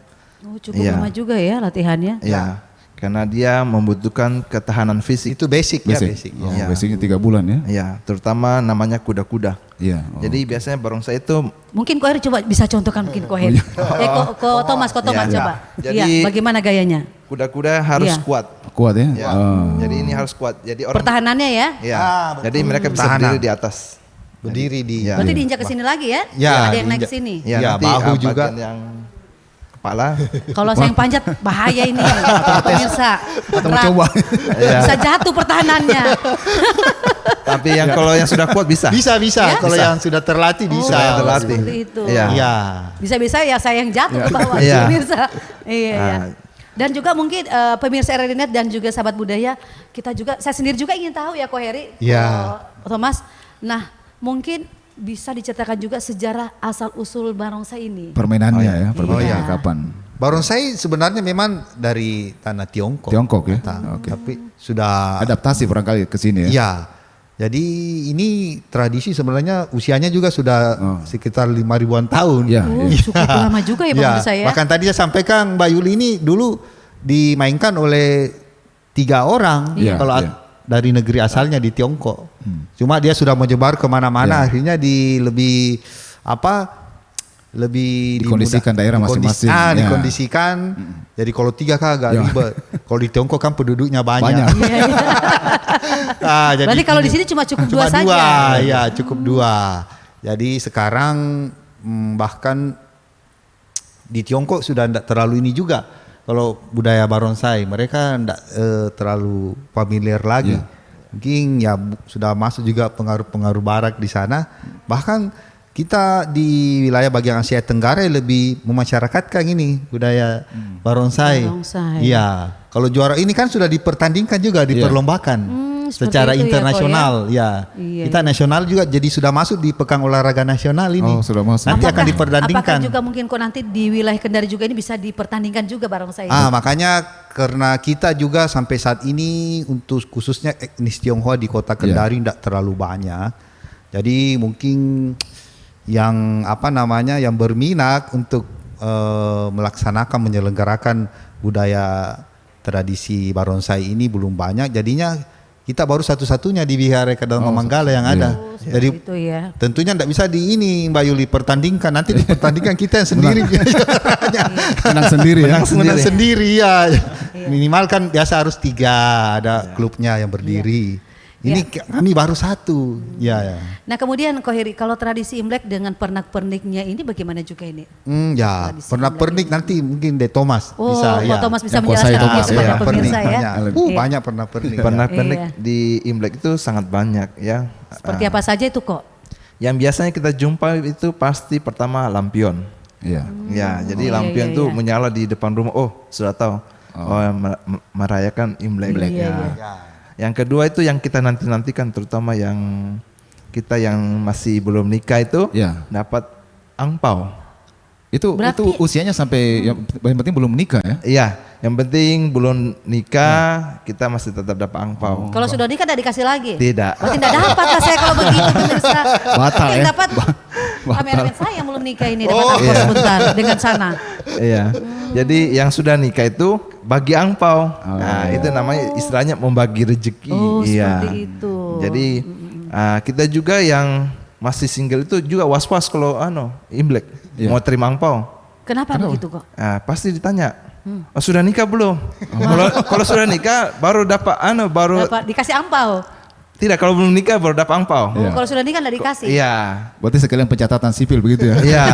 Oh, cukup Iya. lama juga ya latihannya. Ya. Karena dia membutuhkan ketahanan fisik. Itu basic. Ya, Basic. basic. Oh, Iya. basicnya 3 bulan ya? Ya, terutama namanya kuda-kuda. Iya. Oh. Jadi biasanya barongsai itu Mungkin Ko Heri coba bisa contohkan mungkin Ko Heri. Ko Thomas Ya, ya. coba. Jadi- Iya, bagaimana gayanya? kuda-kuda harus Iya. kuat. Kuat ya? Ya. Oh. Jadi ini harus kuat. Jadi orang Pertahanannya ya. ya. betul. Jadi mereka bisa Tahanan. berdiri di atas. Berdiri di Ya. Berarti diinjak ke sini lagi ya? Ya, Ada yang naik ke diinjak. sini. Ya, Ya, nanti bahu juga. bagian yang kepala. Kalau saya yang panjat bahaya ini pemirsa. Atau Berat. coba. Bisa jatuh pertahanannya. Tapi yang kalau yang sudah kuat bisa. Bisa. Ya? Kalau yang sudah terlatih bisa. Yang terlatih. Seperti itu. Iya. Iya. Bisa-bisa ya saya yang jatuh ke bawah Iya. pemirsa. Iya. Ah. Ya. Dan juga mungkin pemirsa RRI.net dan juga sahabat budaya, kita juga, saya sendiri juga ingin tahu ya Ko Heri, Iya. Thomas. Nah mungkin bisa diceritakan juga sejarah asal usul barongsai ini. Permainannya permainannya Iya. kapan? Barongsai sebenarnya memang dari tanah Tiongkok. Tiongkok ya? Oke. Tapi sudah Adaptasi barangkali ke sini ya? Iya. Jadi ini tradisi sebenarnya usianya juga sudah sekitar 5.000-an tahun. Iya. Cukup lama juga ya pemirsa ya. Bahkan tadi saya sampaikan Mbak Yuli ini dulu dimainkan oleh 3 orang kalau dari negeri asalnya di Tiongkok. Cuma dia sudah menyebar kemana-mana, akhirnya lebih Dikondisikan daerah masing-masing. Dikondisikan. Jadi kalau 3 kan agak ribet. Kalau di Tiongkok kan penduduknya banyak. Iya, iya. Jadi Berarti kalau di sini cuma cukup dua saja. Ya cukup 2. Jadi sekarang bahkan di Tiongkok sudah tidak terlalu ini juga. Kalau budaya barongsai mereka tidak terlalu familiar lagi. Mungkin ya sudah masuk juga pengaruh-pengaruh barat di sana. Bahkan kita di wilayah bagian Asia Tenggara lebih memasyarakatkan ini budaya barongsai. Iya. Kalau juara ini kan sudah dipertandingkan juga, diperlombakan secara internasional. Ya. Kita nasional juga jadi sudah masuk di Pekan Olahraga Nasional ini. Oh, sudah masuk. Nanti akan dipertandingkan. Apakah juga mungkin kok nanti di wilayah Kendari juga ini bisa dipertandingkan juga barongsai ini? Makanya karena kita juga sampai saat ini untuk khususnya etnis Tionghoa di Kota Kendari tidak terlalu banyak. Jadi mungkin yang yang berminat untuk melaksanakan menyelenggarakan budaya tradisi barongsai ini belum banyak. Jadinya kita baru satu-satunya di Wihara Kadama Manggala yang ada. Jadi itu ya. tentunya tidak bisa di ini Mbak Yuli pertandingkan. Nanti dipertandingkan kita yang sendiri. Menang sendiri ya? Menang sendiri ya. Minimal kan biasa harus 3 ada klubnya yang berdiri. Ini kami baru 1. Ya. Nah kemudian Ko Heri, kalau tradisi Imlek dengan pernak-perniknya ini bagaimana juga ini? Pernak-pernik nanti mungkin De Thomas bisa. Thomas bisa Yang kuasai menjelaskan Thomas, kepada pemirsa ya. Banyak pernak-pernik. Pernak-pernik di Imlek itu sangat banyak ya. Seperti apa saja itu kok? Yang biasanya kita jumpa itu pasti pertama lampion. Iya. Ya, jadi lampion itu menyala di depan rumah. Oh, sudah tahu. Merayakan Imlek. Iya. Yang kedua itu yang kita nantikan, terutama yang kita yang masih belum nikah itu dapat angpau. Itu usianya sampai yang penting belum nikah ya? Iya, yang penting belum nikah kita masih tetap dapat angpau. Kalau sudah nikah tidak dikasih lagi? Tidak. Berarti tidak dapat lah saya kalau begitu pemirsa. Batal ya? Dapat kameramen saya yang belum nikah ini dapat angpau sebentar dengan sana. Iya. Jadi yang sudah nikah itu bagi angpau. Nah, itu namanya istilahnya membagi rezeki. Seperti itu. Jadi kita juga yang masih single itu juga was-was kalau Imlek mau terima angpau. Kenapa begitu kok? Pasti ditanya. Sudah nikah belum? Kalau sudah nikah baru dapat dapat dikasih angpau. Tidak, kalau belum nikah baru dapat angpau. Kalau sudah nikah tidak dikasih. Iya. Berarti sekalian pencatatan sipil begitu ya? Iya.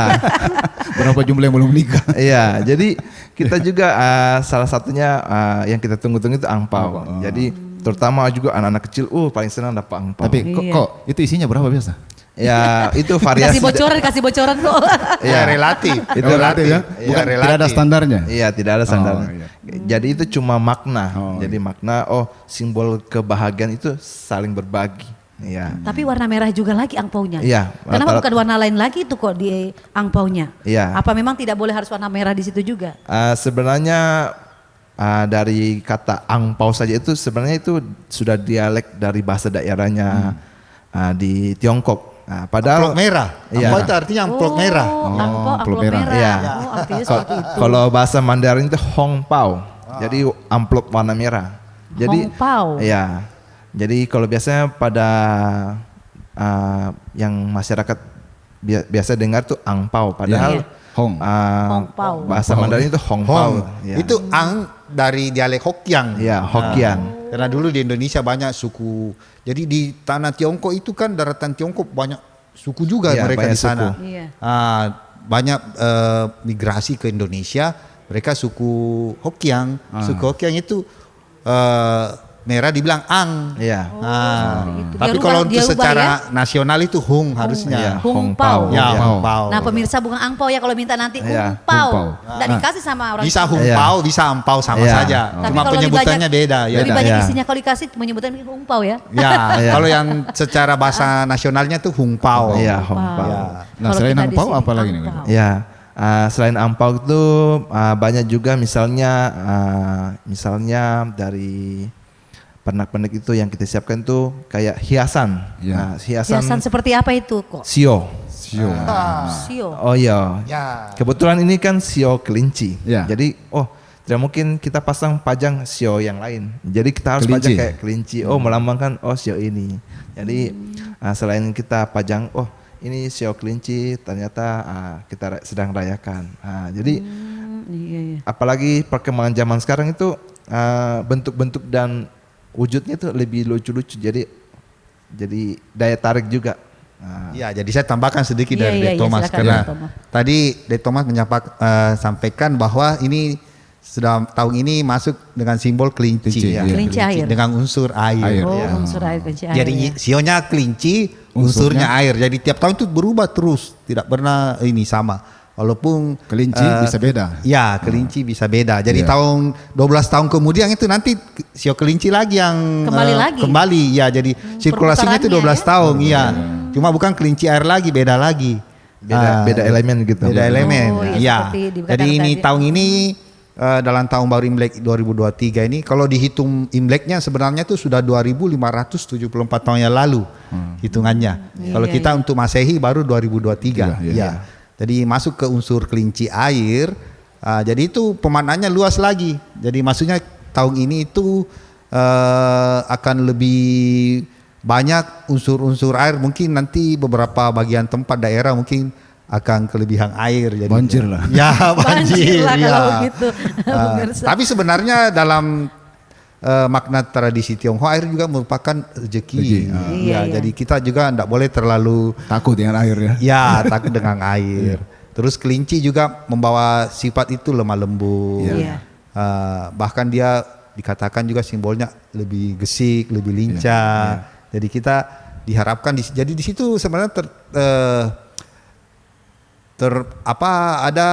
Berapa jumlah yang belum nikah? Iya, jadi kita juga salah satunya yang kita tunggu-tunggu itu angpau. Jadi terutama juga anak-anak kecil, paling senang dapat angpau. Tapi kok itu isinya berapa biasa? Ya itu variasi. Kasih bocoran kok. Ya relatif. Itu relatif ya? Bukan tidak ada standarnya? Iya, tidak ada standarnya. Jadi itu cuma makna. Jadi makna simbol kebahagiaan itu saling berbagi. Iya. Tapi warna merah juga lagi angpaunya. Iya. Kenapa bukan warna lain lagi itu kok di angpaunya? Iya. Apa memang tidak boleh harus warna merah di situ juga? Sebenarnya dari kata angpau saja itu sebenarnya itu sudah dialek dari bahasa daerahnya di Tiongkok. Padahal amplop merah. Iya. Apa itu artinya amplop merah? Amplop merah. Iya. Artinya seperti itu. Kalau bahasa Mandarin itu hongpao. Jadi amplop warna merah. Jadi hongpao. Iya. Jadi kalau biasanya pada yang masyarakat biasa dengar tuh angpao, padahal hongpao. Bahasa Mandarin itu hongpao. Ya. Itu ang dari dialek Hokkien. Iya, Hokkien. Karena dulu di Indonesia banyak suku. Jadi di tanah Tiongkok itu kan daratan Tiongkok banyak suku juga mereka di sana. Iya. Banyak migrasi ke Indonesia. Mereka suku Hokkien. Suku Hokkien itu merah dibilang ang. Iya. Tapi kalau untuk secara nasional itu hung harusnya. Hung pao. Ya, hung pao. Nah pemirsa bukan angpau ya, kalau minta nanti hung pao. Nggak dikasih sama orang. Bisa hung pao, bisa ampau sama saja. Tapi Cuma penyebutannya beda. Lebih banyak isinya kalau dikasih penyebutan hung pao ya. Ya, kalau yang secara bahasa nasionalnya tuh hung pao. Iya, hung pao. Nah selain angpau apa lagi nih? Ya, selain angpau itu banyak juga misalnya dari pernak-pernik itu yang kita siapkan itu kayak hiasan. Ya. Hiasan seperti apa itu kok? Sio. Sio. Oh iya. Kebetulan ini kan sio kelinci. Ya. Jadi tidak mungkin kita pasang pajang sio yang lain. Jadi kita harus pajang kayak kelinci. Melambangkan sio ini. Jadi selain kita pajang ini sio kelinci, ternyata kita sedang rayakan. Jadi apalagi perkembangan zaman sekarang itu bentuk-bentuk dan wujudnya itu lebih lucu-lucu. Jadi daya tarik juga. Iya, jadi saya tambahkan sedikit dari Dek Thomas karena tadi Dek Thomas sampaikan bahwa ini sudah tahun ini masuk dengan simbol kelinci, kelinci air dengan unsur air. Unsur air kelinci air. Jadi sionya kelinci, unsurnya air. Jadi tiap tahun itu berubah terus, tidak pernah ini sama. Walaupun kelinci bisa beda. Ya, kelinci bisa beda. Jadi tahun 12 tahun kemudian itu nanti sio kelinci lagi yang kembali. Ya, jadi sirkulasinya itu 12 tahun. Iya. Cuma bukan kelinci air lagi, beda lagi. Beda elemen gitu. Beda elemen. Iya. Jadi ini tahun ini dalam tahun baru Imlek 2023 ini kalau dihitung Imleknya sebenarnya itu sudah 2574 tahun yang lalu hitungannya. Kalau kita untuk Masehi baru 2023. Iya. Jadi masuk ke unsur kelinci air. Jadi itu pemaknaannya luas lagi. Jadi maksudnya tahun ini itu akan lebih banyak unsur-unsur air. Mungkin nanti beberapa bagian tempat daerah mungkin akan kelebihan air. Jadi banjir lah. Ya banjir lah ya. kalau begitu. Tapi sebenarnya dalam makna tradisi Tionghoa air juga merupakan rezeki. Jadi kita juga tidak boleh terlalu takut dengan air ya. Ya, takut dengan air. Terus kelinci juga membawa sifat itu lemah lembut. Bahkan dia dikatakan juga simbolnya lebih gesik, lebih lincah. Jadi kita diharapkan jadi di situ sebenarnya ada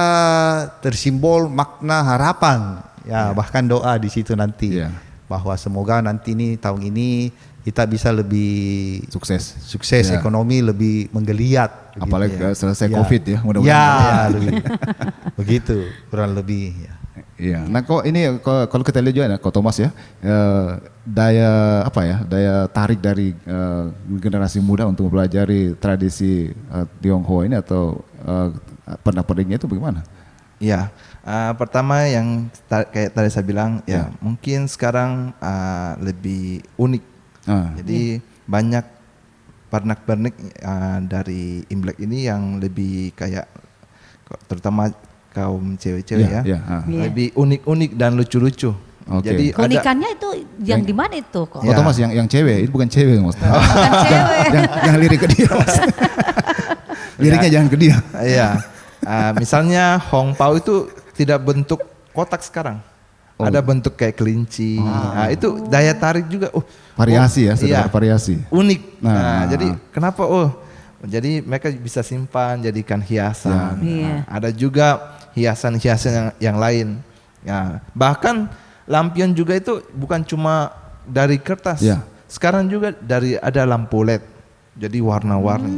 tersimbol makna harapan. Bahkan doa di situ nanti. Bahwa semoga nanti ini tahun ini kita bisa lebih sukses ekonomi lebih menggeliat. Apalagi selesai COVID ya mudah-mudahan. Begitu kurang lebih. Iya. Nah kok ini kalau kita lihat juga kok Thomas ya daya tarik dari generasi muda untuk mempelajari tradisi Tionghoa ini atau pernak-perniknya itu bagaimana? Iya. Pertama yang kayak tadi saya bilang mungkin sekarang lebih unik. Jadi banyak pernak-pernik dari Imlek ini yang lebih kayak terutama kaum cewek-cewek lebih unik-unik dan lucu-lucu. Jadi keunikannya itu yang di mana itu kok? Thomas yang cewek itu bukan cewek Mas. Bukan cewek. Jangan lirik ke dia Mas. Liriknya jangan ke dia. Iya. Misalnya Hong Pao itu tidak bentuk kotak sekarang. Ada bentuk kayak kelinci. Itu daya tarik juga. Variasi sudah variasi. Unik. Jadi kenapa jadi mereka bisa simpan jadikan hiasan. Ada juga hiasan-hiasan yang lain. Bahkan lampion juga itu bukan cuma dari kertas. Sekarang juga ada lampu LED. Jadi warna-warni.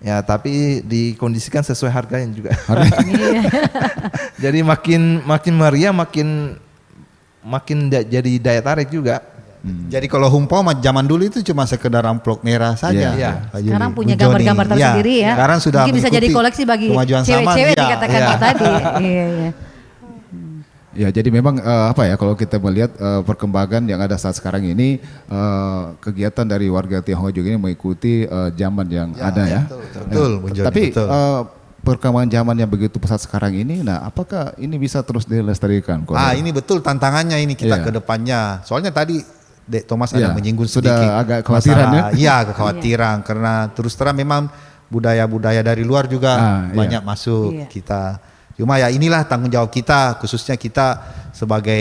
Tapi dikondisikan sesuai harganya juga. Jadi makin meriah, makin jadi daya tarik juga. Jadi kalau Hung Pao zaman dulu itu cuma sekedar amplop merah saja. Sekarang punya gambar-gambar tersendiri ya. Sekarang sudah mungkin bisa jadi koleksi bagi cewek-cewek dikatakan tadi. Ya jadi memang kalau kita melihat perkembangan yang ada saat sekarang ini kegiatan dari warga Tionghoa juga ini mengikuti zaman yang ada ya. Betul. Tapi perkembangan zaman yang begitu pesat sekarang ini, apakah ini bisa terus dilestarikan? Ini betul tantangannya ini kita ke depannya. Soalnya tadi Dek Thomas ada menyinggung sedikit. Sudah agak kekhawatiran ya? Iya kekhawatiran karena terus terang memang budaya-budaya dari luar juga banyak masuk kita. Cuma ya inilah tanggung jawab kita, khususnya kita sebagai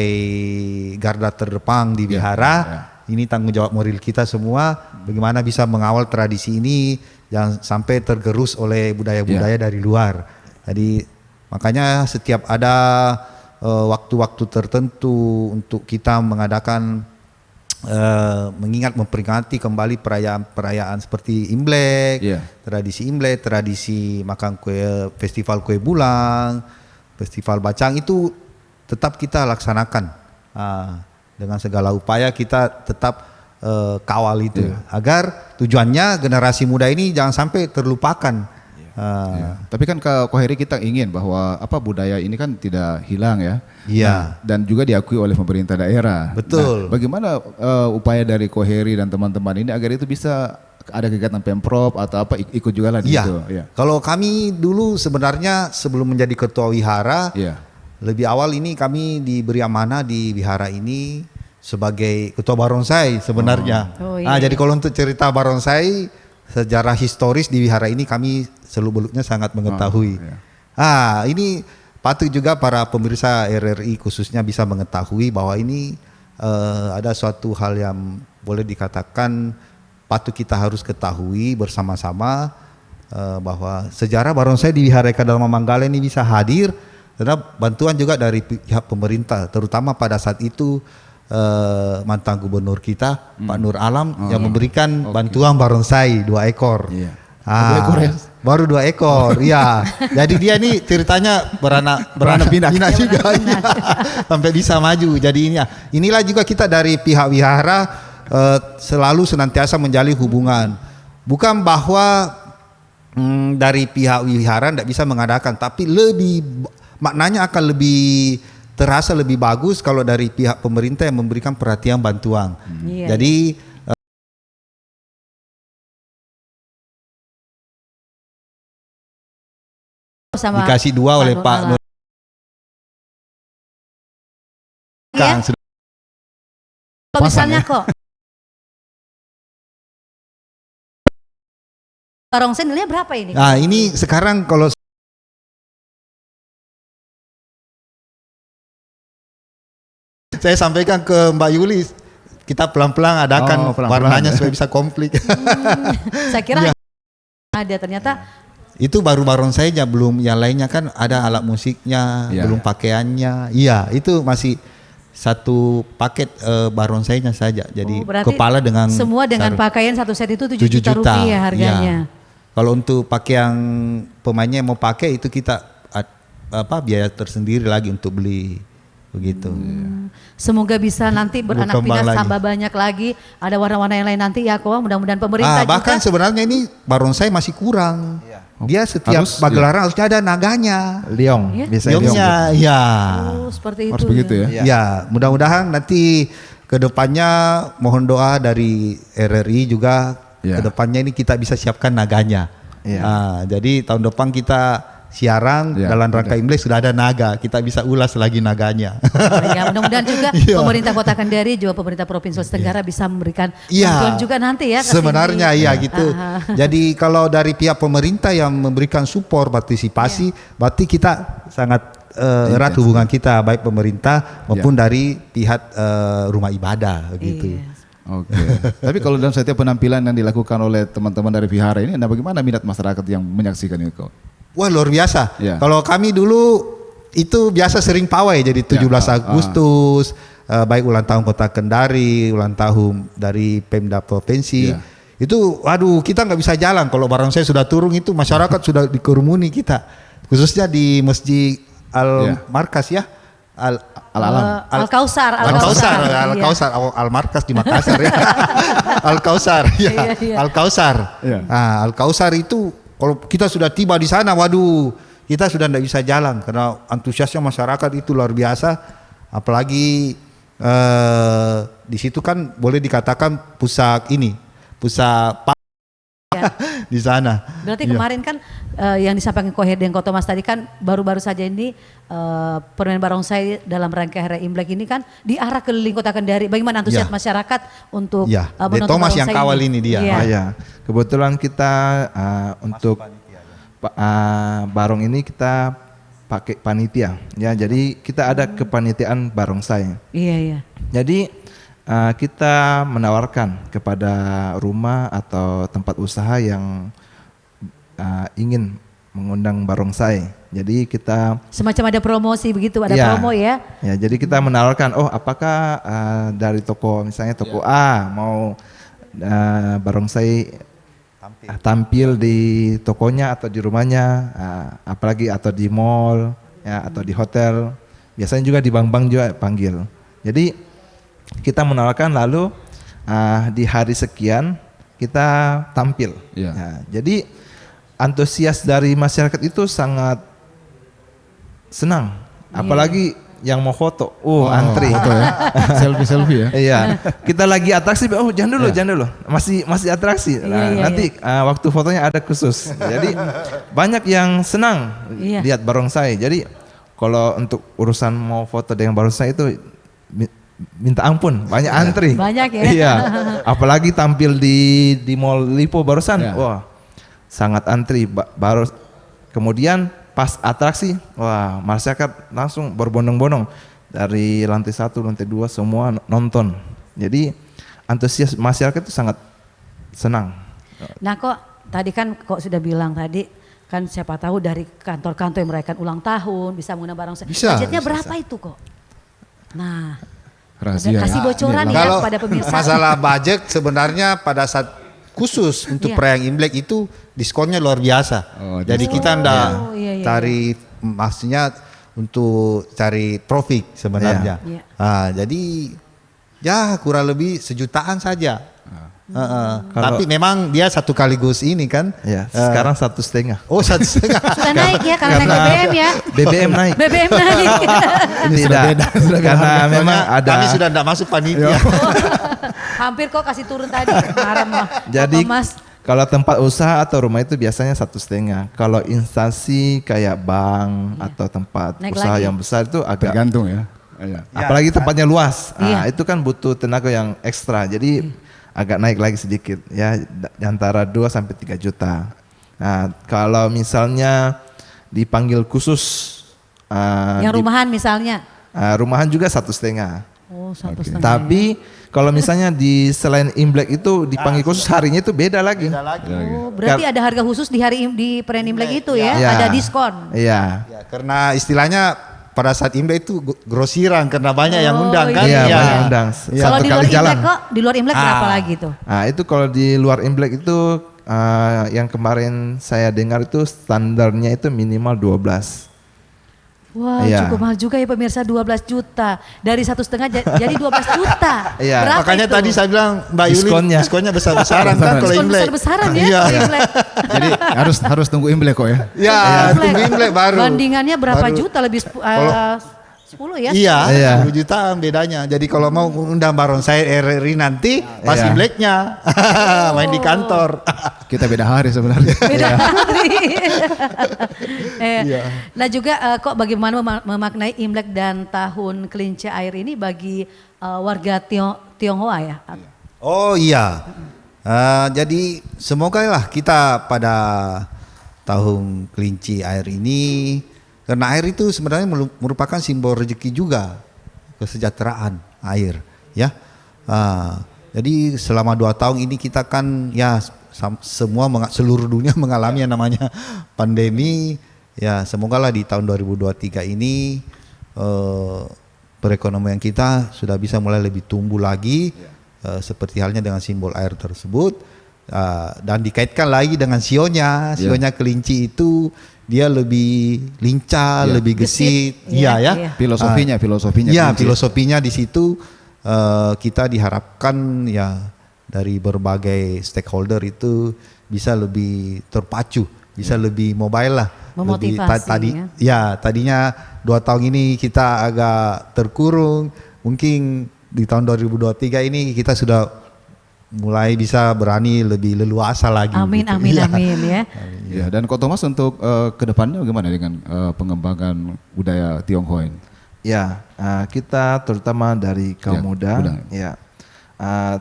garda terdepan di wihara, ini tanggung jawab moral kita semua, bagaimana bisa mengawal tradisi ini jangan sampai tergerus oleh budaya-budaya dari luar. Jadi makanya setiap ada waktu-waktu tertentu untuk kita mengadakan mengingat memperingati kembali perayaan seperti Imlek, tradisi Imlek, tradisi makan kue, festival kue bulan, festival bacang itu tetap kita laksanakan dengan segala upaya kita tetap kawal itu agar tujuannya generasi muda ini jangan sampai terlupakan. Tapi kan Koheri kita ingin bahwa budaya ini kan tidak hilang ya. Iya. Dan juga diakui oleh pemerintah daerah. Betul. Nah, bagaimana upaya dari Koheri dan teman-teman ini agar itu bisa ada kegiatan Pemprov atau ikut juga lah di situ? Iya. Kalau kami dulu sebenarnya sebelum menjadi ketua wihara, lebih awal ini kami diberi amanah di wihara ini sebagai ketua barongsai sebenarnya. Jadi kalau untuk cerita barongsai sejarah historis di wihara ini kami seluk-beluknya sangat mengetahui. Ini patut juga para pemirsa RRI khususnya bisa mengetahui bahwa ini ada suatu hal yang boleh dikatakan patut kita harus ketahui bersama-sama bahwa sejarah barongsai di Wihara Eka Dharma Manggala ini bisa hadir karena bantuan juga dari pihak pemerintah, terutama pada saat itu mantan gubernur kita Pak Nur Alam yang memberikan bantuan barongsai 2 ekor. 2 ekor ya? Baru 2 ekor, iya. Jadi dia nih ceritanya beranak pinak juga, sampai bisa maju. Jadi inilah juga kita dari pihak wihara selalu senantiasa menjalin hubungan. Bukan bahwa dari pihak wihara tidak bisa mengadakan, tapi maknanya akan lebih terasa lebih bagus kalau dari pihak pemerintah yang memberikan perhatian bantuan. Jadi dikasih 2 oleh Pak Nur. Kalau misalnya kok barongsai nilainya berapa ini? Nah ini sekarang kalau saya sampaikan ke Mbak Yuli, kita pelan-pelan adakan warnanya supaya bisa komplit. Saya kira ada ternyata. Itu baru barongsainya, belum yang lainnya kan ada alat musiknya, belum pakaiannya. Iya, itu masih satu paket barongsainya saja. Jadi kepala dengan semua dengan pakaian satu set itu 7 juta rupiah harganya. Kalau untuk pakaian pemainnya yang mau pakai itu kita biaya tersendiri lagi untuk beli. Begitu. Semoga bisa nanti beranak pinak tambah banyak lagi, ada warna-warna yang lain nanti ya kok, mudah-mudahan pemerintah bahkan juga. Sebenarnya ini barongsai masih kurang. Dia setiap pagelaran harusnya ada naganya. Liong, liongnya, seperti itu. Harus begitu ya. Ya, mudah-mudahan nanti kedepannya mohon doa dari RRI juga kedepannya ini kita bisa siapkan naganya. Jadi tahun depan kita siaran dalam rangka Imlek sudah ada naga, kita bisa ulas lagi naganya. Mudah-mudahan juga pemerintah Kota Kendari juga pemerintah Provinsi Sulawesi Tenggara bisa memberikan bantuan juga nanti ya. Sebenarnya gitu. Jadi kalau dari pihak pemerintah yang memberikan support partisipasi, berarti kita sangat erat hubungan kita baik pemerintah maupun dari pihak rumah ibadah begitu. Oke. Tapi kalau dalam setiap penampilan yang dilakukan oleh teman-teman dari vihara ini, bagaimana minat masyarakat yang menyaksikan itu? Wah luar biasa. Kalau kami dulu itu biasa sering pawai, jadi 17 Agustus, baik ulang tahun Kota Kendari, ulang tahun dari Pemda Provinsi. Itu waduh kita nggak bisa jalan kalau barongsai sudah turun, itu masyarakat sudah dikerumuni kita. Khususnya di Masjid Al-Markas Al-Kausar Al-Markas di Makassar ya. Al-Kausar Al-Kausar. Al-Kausar itu kalau kita sudah tiba di sana, waduh, kita sudah tidak bisa jalan karena antusiasnya masyarakat itu luar biasa. Apalagi di situ kan boleh dikatakan pusat di sana. Berarti kemarin kan yang disampaikan Kohir dan Koto Mas tadi kan baru-baru saja ini permainan barongsai dalam rangka Hari Imlek ini kan diarah keliling Kota Kendari. Bagaimana antusias masyarakat untuk menonton Thomas barongsai yang kawal ini dia. Kebetulan kita untuk barong ini kita pakai panitia ya. Jadi kita ada kepanitiaan barongsai. Iya. Jadi kita menawarkan kepada rumah atau tempat usaha yang ingin mengundang barongsai. Jadi kita semacam ada promosi begitu, ada promo ya. Ya, jadi kita menawarkan, oh apakah dari toko misalnya toko A mau barongsai tampil di tokonya atau di rumahnya, apalagi atau di mall ya atau di hotel. Biasanya juga di bank-bank juga panggil. Jadi kita menawarkan lalu di hari sekian kita tampil. Ya, jadi antusias dari masyarakat itu sangat senang, apalagi yang mau foto, antri, foto ya, selfie ya. Iya, kita lagi atraksi, jangan dulu, masih atraksi. Nanti waktu fotonya ada khusus. Jadi banyak yang senang lihat barongsai. Jadi kalau untuk urusan mau foto dengan barongsai itu minta ampun, banyak antri. Banyak ya. Iya, apalagi tampil di Mall Lipo barusan, wah sangat antri. Baru kemudian pas atraksi, wah masyarakat langsung berbondong-bondong dari lantai 1, lantai 2 semua nonton. Jadi antusias masyarakat itu sangat senang. Nah kok tadi kan sudah bilang tadi kan siapa tahu dari kantor-kantor yang merayakan ulang tahun bisa menggunakan barongsai. Budgetnya berapa itu kok? Nah, rahasia kasih bocoran ya kepada pemirsa. Masalah budget sebenarnya pada saat khusus untuk perayaan Imlek itu diskonnya luar biasa. Jadi kita ndak cari maksudnya untuk cari profit sebenarnya. Jadi ya kurang lebih 1 jutaan saja. Tapi memang dia satu kaligus ini kan. Ya, sekarang 1,5. Oh 1,5. Sudah naik ya karena naik BBM ya. BBM naik. BBM naik. Ini sudah beda. Karena memang ada. Kami sudah tidak masuk panitia. Hampir kok kasih turun tadi. Jadi kalau tempat usaha atau rumah itu biasanya 1,5. Kalau instansi kayak bank atau tempat naik usaha lagi yang besar itu agak tergantung ya. Apalagi tempatnya luas. Itu kan butuh tenaga yang ekstra. Jadi agak naik lagi sedikit ya, antara 2 sampai 3 juta. Nah, kalau misalnya dipanggil khusus yang rumahan misalnya. Rumahan juga 1,5. Oh, 1,5. Tapi kalau misalnya di selain Imlek itu dipanggil khusus harinya itu beda lagi. Oh, berarti ada harga khusus di perayaan Imlek itu ya, ada diskon. Iya. Ya, karena istilahnya pada saat Imlek itu grosiran karena banyak yang undang kan. Iya, banyak undang. Kalau di luar Imlek kok, di luar Imlek berapa lagi tuh? Nah, itu kalau di luar Imlek itu yang kemarin saya dengar itu standarnya itu minimal 12. Wah, cukup mahal juga ya pemirsa, 12 juta. Dari 1,5 jadi 12 juta. Berapa makanya itu? tadi saya bilang Mbak Yuli diskonnya besar-besaran kan kalau Imlek. Besar-besaran ya Imlek. Jadi harus tunggu Imlek kok ya. Ya, tunggu Imlek baru. Bandingannya berapa juta lebih 10 ya? Iya, 10 jutaan bedanya. Jadi kalau mau undang barongsai RRI nanti pas Imleknya main di kantor. Kita beda hari sebenarnya. Beda hari. Nah juga kok bagaimana memaknai Imlek dan tahun kelinci air ini bagi warga Tionghoa ya? Oh iya. Jadi semoga lah kita pada tahun kelinci air ini, karena air itu sebenarnya merupakan simbol rezeki juga, kesejahteraan air ya. Jadi selama 2 tahun ini kita kan ya seluruh dunia mengalami yang namanya pandemi ya. Semoga lah di tahun 2023 ini perekonomian kita sudah bisa mulai lebih tumbuh lagi seperti halnya dengan simbol air tersebut, dan dikaitkan lagi dengan sionya kelinci itu. Dia lebih lincah, lebih gesit, ya. Filosofinya. Ya, filosofinya di situ kita diharapkan ya dari berbagai stakeholder itu bisa lebih terpacu, bisa lebih mobile lah. Memotivasi. Tadinya 2 tahun ini kita agak terkurung, mungkin di tahun 2023 ini kita sudah mulai bisa berani lebih leluasa lagi. Amin, gitu. amin ya. Ya, dan Kok Thomas untuk kedepannya bagaimana dengan pengembangan budaya Tionghoa ini? Ya, kita terutama dari kaum muda.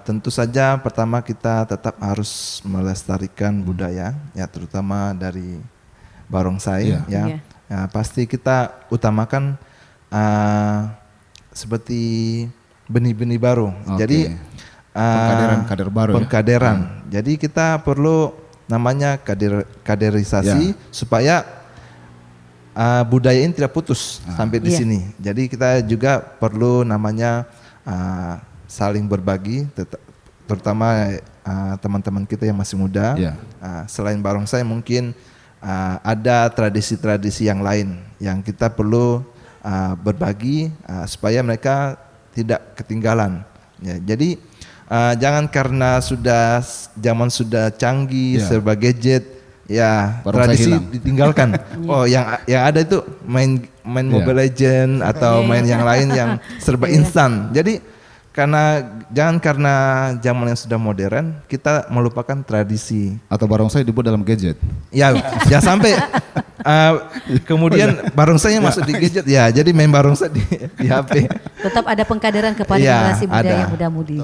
Tentu saja pertama kita tetap harus melestarikan budaya, ya terutama dari barongsai. Pasti kita utamakan seperti benih-benih baru. Jadi kader baru. Pengkaderan. Jadi kita perlu namanya kaderisasi supaya budaya ini tidak putus sampai di sini. Jadi kita juga perlu namanya saling berbagi, terutama teman-teman kita yang masih muda. Selain barongsai mungkin ada tradisi-tradisi yang lain yang kita perlu berbagi supaya mereka tidak ketinggalan. Ya, jadi jangan karena zaman sudah canggih serba gadget. Ya, tradisi ditinggalkan. Oh, yang ada itu main Mobile Legend atau main yang lain yang serba instan. Jadi jangan karena zaman yang sudah modern kita melupakan tradisi. Atau barongsai dibuat dalam gadget. Ya, jangan sampai kemudian barongsainya masuk di gadget. Ya, jadi main barongsai di HP. Tetap ada pengkaderan kepada generasi budaya muda-mudi.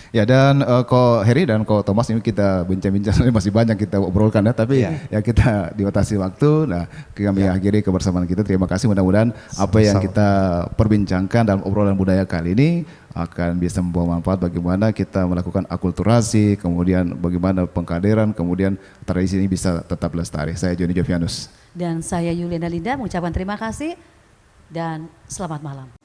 Ya, dan Ko Heri dan Ko Thomas ini kita bincang-bincang masih banyak kita obrolkan ya, tapi ya kita dibatasi waktu. Nah, kami akhiri kebersamaan kita. Terima kasih, mudah-mudahan apa yang kita perbincangkan dalam obrolan budaya kali ini akan bisa membawa manfaat bagaimana kita melakukan akulturasi, kemudian bagaimana pengkaderan, kemudian tradisi ini bisa tetap lestari. Saya Joni Jovianus. Dan saya Yuliana Linda mengucapkan terima kasih dan selamat malam.